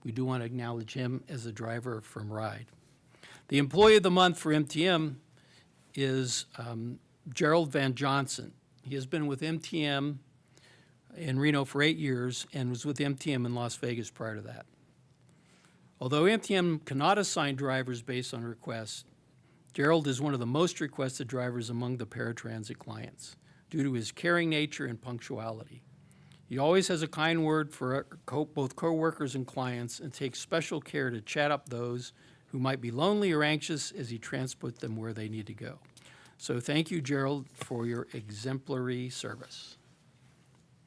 we do want to acknowledge him as a driver from Ride. The Employee of the Month for MTM is Gerald Van Johnson. He has been with MTM in Reno for 8 years and was with MTM in Las Vegas prior to that. Although MTM cannot assign drivers based on requests, Gerald is one of the most requested drivers among the paratransit clients due to his caring nature and punctuality. He always has a kind word for both coworkers and clients and takes special care to chat up those who might be lonely or anxious as he transports them where they need to go. So thank you, Gerald, for your exemplary service.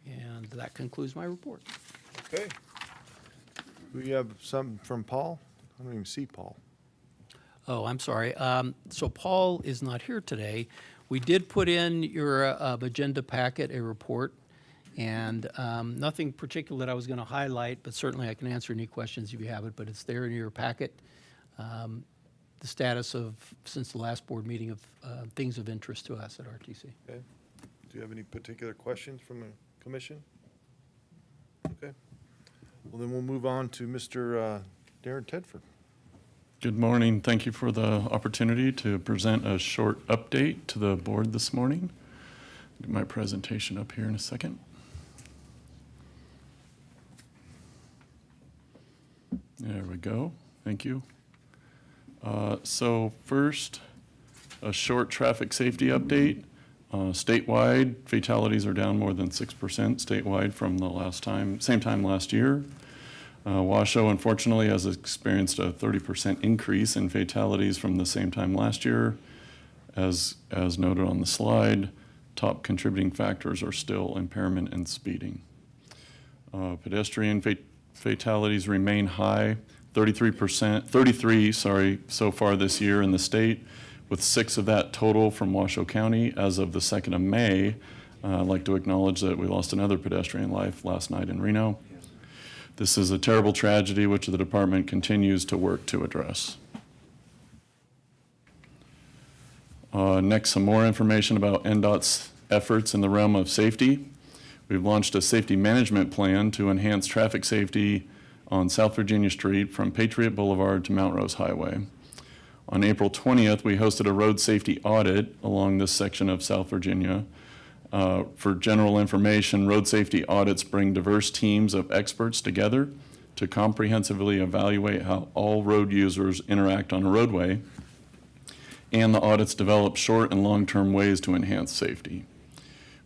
And that concludes my report. Okay. We have something from Paul? I don't even see Paul. Oh, I'm sorry. So Paul is not here today. We did put in your agenda packet a report, and nothing particular that I was going to highlight, but certainly I can answer any questions if you have it, but it's there in your packet. The status of, since the last board meeting, of things of interest to us at RTC. Okay. Do you have any particular questions from the commission? Okay. Well, then we'll move on to Mr. Darren Tedford. Good morning. Thank you for the opportunity to present a short update to the board this morning. Get my presentation up here in a second. There we go. Thank you. So first, a short traffic safety update. Statewide, fatalities are down more than 6% statewide from the same time last year. Washoe, unfortunately, has experienced a 30% increase in fatalities from the same time last year. As noted on the slide, top contributing factors are still impairment and speeding. Pedestrian fatalities remain high, 33, so far this year in the state, with 6 of that total from Washoe County. As of the 2nd of May, I'd like to acknowledge that we lost another pedestrian life last night in Reno. This is a terrible tragedy which the department continues to work to address. Next, some more information about NDOT's efforts in the realm of safety. We've launched a safety management plan to enhance traffic safety on South Virginia Street from Patriot Boulevard to Mount Rose Highway. On April 20th, we hosted a road safety audit along this section of South Virginia. For general information, road safety audits bring diverse teams of experts together to comprehensively evaluate how all road users interact on a roadway, and the audits develop short and long-term ways to enhance safety.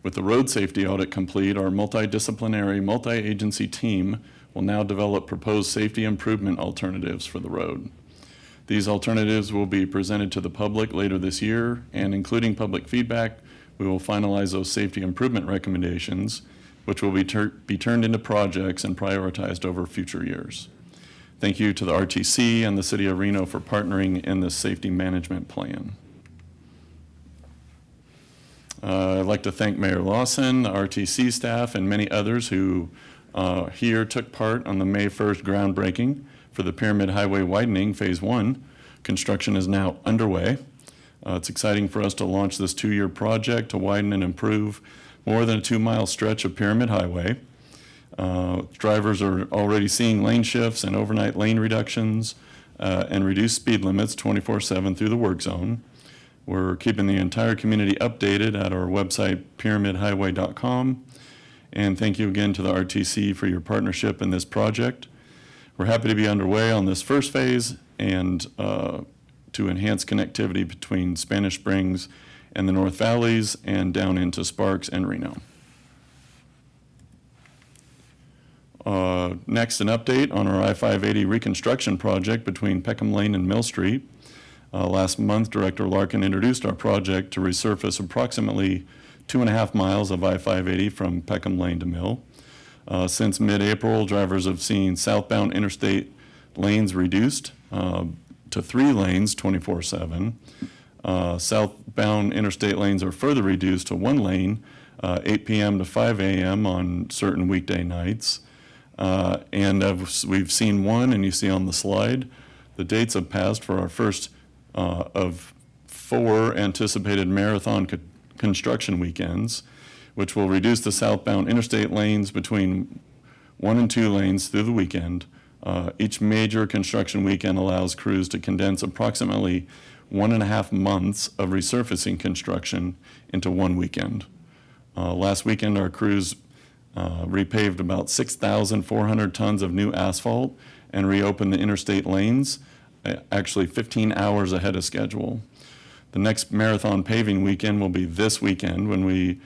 With the road safety audit complete, our multidisciplinary, multi-agency team will now develop proposed safety improvement alternatives for the road. These alternatives will be presented to the public later this year, and including public feedback, we will finalize those safety improvement recommendations, which will be turned into projects and prioritized over future years. Thank you to the RTC and the City of Reno for partnering in this safety management plan. I'd like to thank Mayor Lawson, the RTC staff, and many others who here took part on the May 1st groundbreaking for the Pyramid Highway widening Phase 1. Construction is now underway. It's exciting for us to launch this 2-year project to widen and improve more than a 2-mile stretch of Pyramid Highway. Drivers are already seeing lane shifts and overnight lane reductions and reduced speed limits 24/7 through the work zone. We're keeping the entire community updated at our website, pyramidhighway.com. And thank you again to the RTC for your partnership in this project. We're happy to be underway on this first phase and to enhance connectivity between Spanish Springs and the North Valleys and down into Sparks and Reno. Next, an update on our I-580 reconstruction project between Peckham Lane and Mill Street. Last month, Director Larkin introduced our project to resurface approximately 2.5 miles of I-580 from Peckham Lane to Mill. Since mid-April, drivers have seen southbound interstate lanes reduced to 3 lanes 24/7. Southbound interstate lanes are further reduced to 1 lane, 8 p.m. to 5 a.m. on certain weekday nights. And we've seen one, and you see on the slide, the dates have passed for our first of 4 anticipated marathon construction weekends, which will reduce the southbound interstate lanes between 1 and 2 lanes through the weekend. Each major construction weekend allows crews to condense approximately 1.5 months of resurfacing construction into 1 weekend. Last weekend, our crews repaved about 6,400 tons of new asphalt and reopened the interstate lanes, actually 15 hours ahead of schedule. The next marathon paving weekend will be this weekend when we,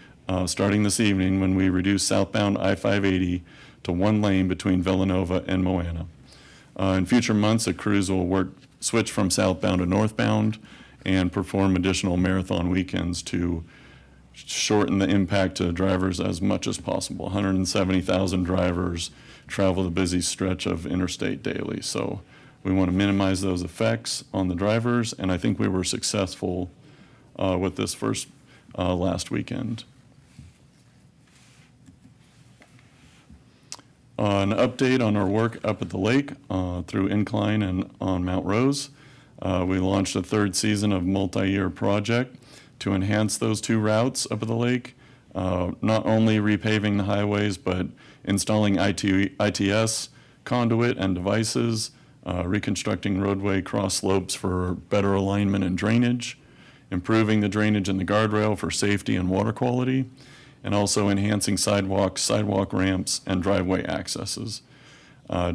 starting this evening, when we reduce southbound I-580 to 1 lane between Villanova and Moana. In future months, the crews will switch from southbound to northbound and perform additional marathon weekends to shorten the impact to drivers as much as possible. 170,000 drivers travel the busy stretch of interstate daily. So we want to minimize those effects on the drivers, and I think we were successful with this first last weekend. An update on our work up at the lake through Incline and on Mount Rose. We launched a 3rd season of multi-year project to enhance those 2 routes up at the lake, not only repaving the highways, but installing ITS conduit and devices, reconstructing roadway cross slopes for better alignment and drainage, improving the drainage in the guardrail for safety and water quality, and also enhancing sidewalks, sidewalk ramps, and driveway accesses.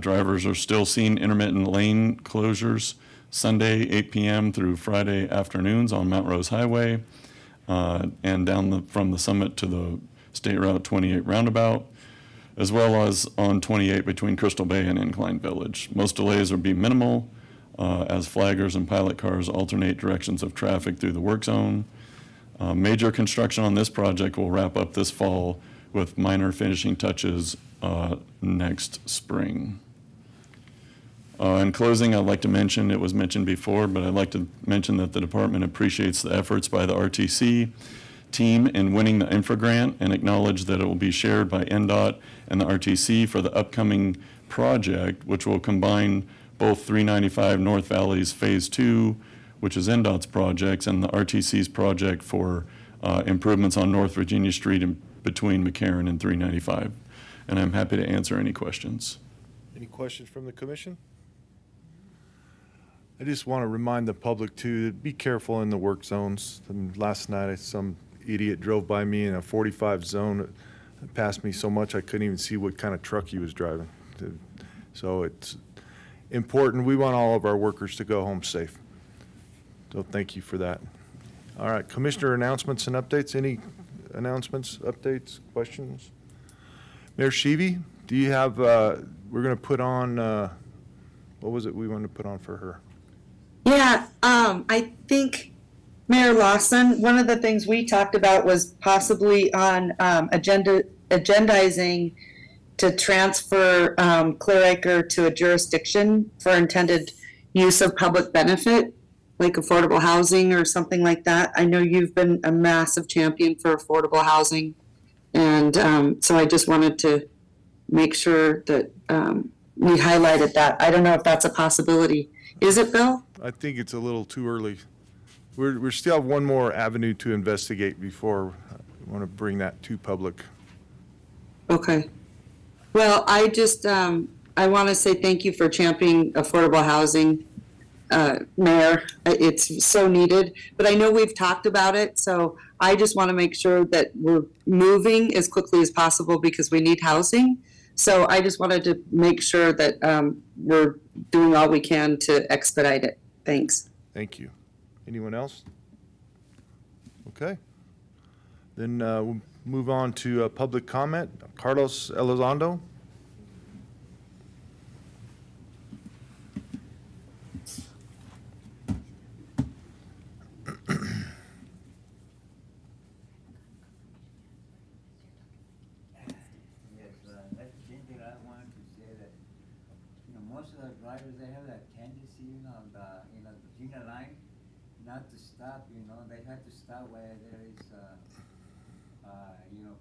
Drivers are still seeing intermittent lane closures Sunday 8 p.m. through Friday afternoons on Mount Rose Highway and down from the summit to the State Route 28 roundabout, as well as on 28 between Crystal Bay and Incline Village. Most delays will be minimal as flaggers and pilot cars alternate directions of traffic through the work zone. Major construction on this project will wrap up this fall with minor finishing touches next spring. In closing, I'd like to mention, it was mentioned before, but I'd like to mention that the department appreciates the efforts by the RTC team in winning the infra grant and acknowledge that it will be shared by NDOT and the RTC for the upcoming project, which will combine both 395 North Valley's Phase 2, which is NDOT's projects, and the RTC's project for improvements on North Virginia Street in between McCarran and 395. And I'm happy to answer any questions. Any questions from the commission? I just want to remind the public too, be careful in the work zones. And last night, some idiot drove by me in a 45 zone. It passed me so much I couldn't even see what kind of truck he was driving. So it's important. We want all of our workers to go home safe. So thank you for that. All right, Commissioner announcements and updates. Any announcements, updates, questions? Mayor Sheevy, do you have, we're going to put on, what was it we wanted to put on for her? Yeah, I think Mayor Lawson, one of the things we talked about was possibly on agendizing to transfer Clear Acre to a jurisdiction for intended use of public benefit, like affordable housing or something like that. I know you've been a massive champion for affordable housing. And so I just wanted to make sure that we highlighted that. I don't know if that's a possibility. Is it, Bill? I think it's a little too early. We still have one more avenue to investigate before we want to bring that to public. Okay. Well, I just, I want to say thank you for championing affordable housing, Mayor. It's so needed, but I know we've talked about it, so I just want to make sure that we're moving as quickly as possible because we need housing. So I just wanted to make sure that we're doing all we can to expedite it. Thanks. Thank you. Anyone else? Okay. Then we'll move on to public comment. Carlos Elizondo. drivers, they have that tendency, the signal line, not to stop, they have to stop where there is,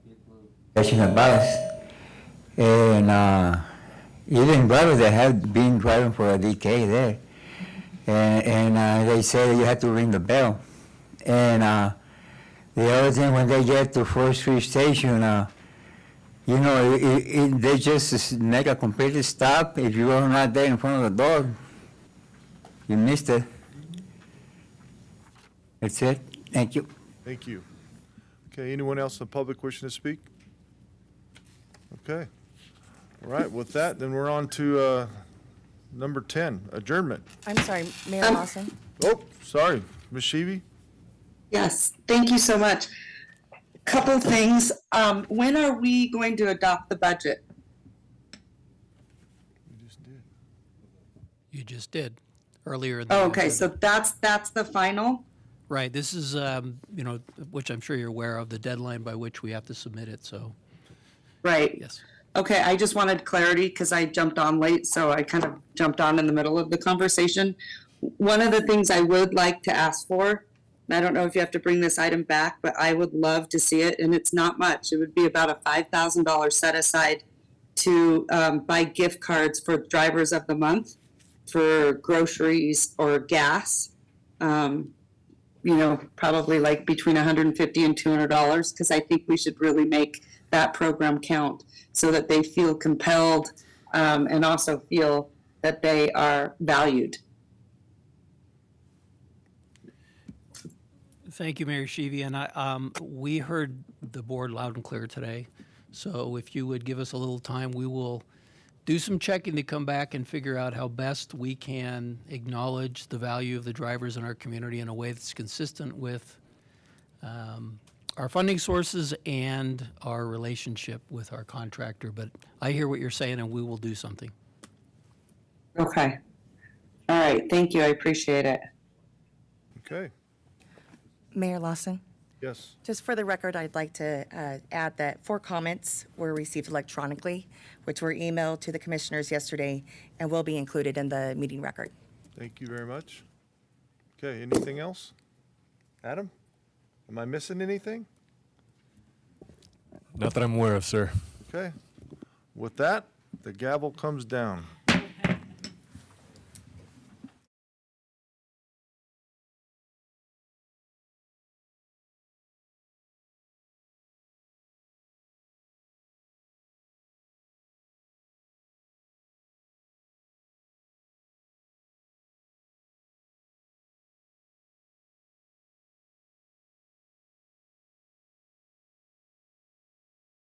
people catching a bus. And even drivers that have been driving for a decade there, and they say you have to ring the bell. And the other thing, when they get to First Street Station, they just make a complete stop. If you are not there in front of the door, you missed it. That's it. Thank you. Thank you. Okay, anyone else in the public wishing to speak? Okay. All right, with that, then we're on to number 10, adjournment. I'm sorry, Mayor Lawson. Oh, sorry, Ms. Sheevy? Yes, thank you so much. Couple things. When are we going to adopt the budget? You just did, earlier in the. Oh, okay, so that's the final? Right, this is, which I'm sure you're aware of, the deadline by which we have to submit it, so. Right. Yes. Okay, I just wanted clarity because I jumped on late, so I kind of jumped on in the middle of the conversation. One of the things I would like to ask for, and I don't know if you have to bring this item back, but I would love to see it, and it's not much. It would be about a $5,000 set aside to buy gift cards for drivers of the month for groceries or gas. Probably like between $150 and $200, because I think we should really make that program count so that they feel compelled and also feel that they are valued. Thank you, Mayor Sheevy, and we heard the board loud and clear today. So if you would give us a little time, we will do some checking to come back and figure out how best we can acknowledge the value of the drivers in our community in a way that's consistent with our funding sources and our relationship with our contractor. But I hear what you're saying, and we will do something. Okay. All right, thank you, I appreciate it. Okay, Mayor Lawson. yes. Just for the record, I'd like to add that 4 comments were received electronically, which were emailed to the commissioners yesterday and will be included in the meeting record. Thank you very much. Okay, anything else? Adam, am I missing anything? Not that I'm aware of, sir. Okay. With that, the gavel comes down.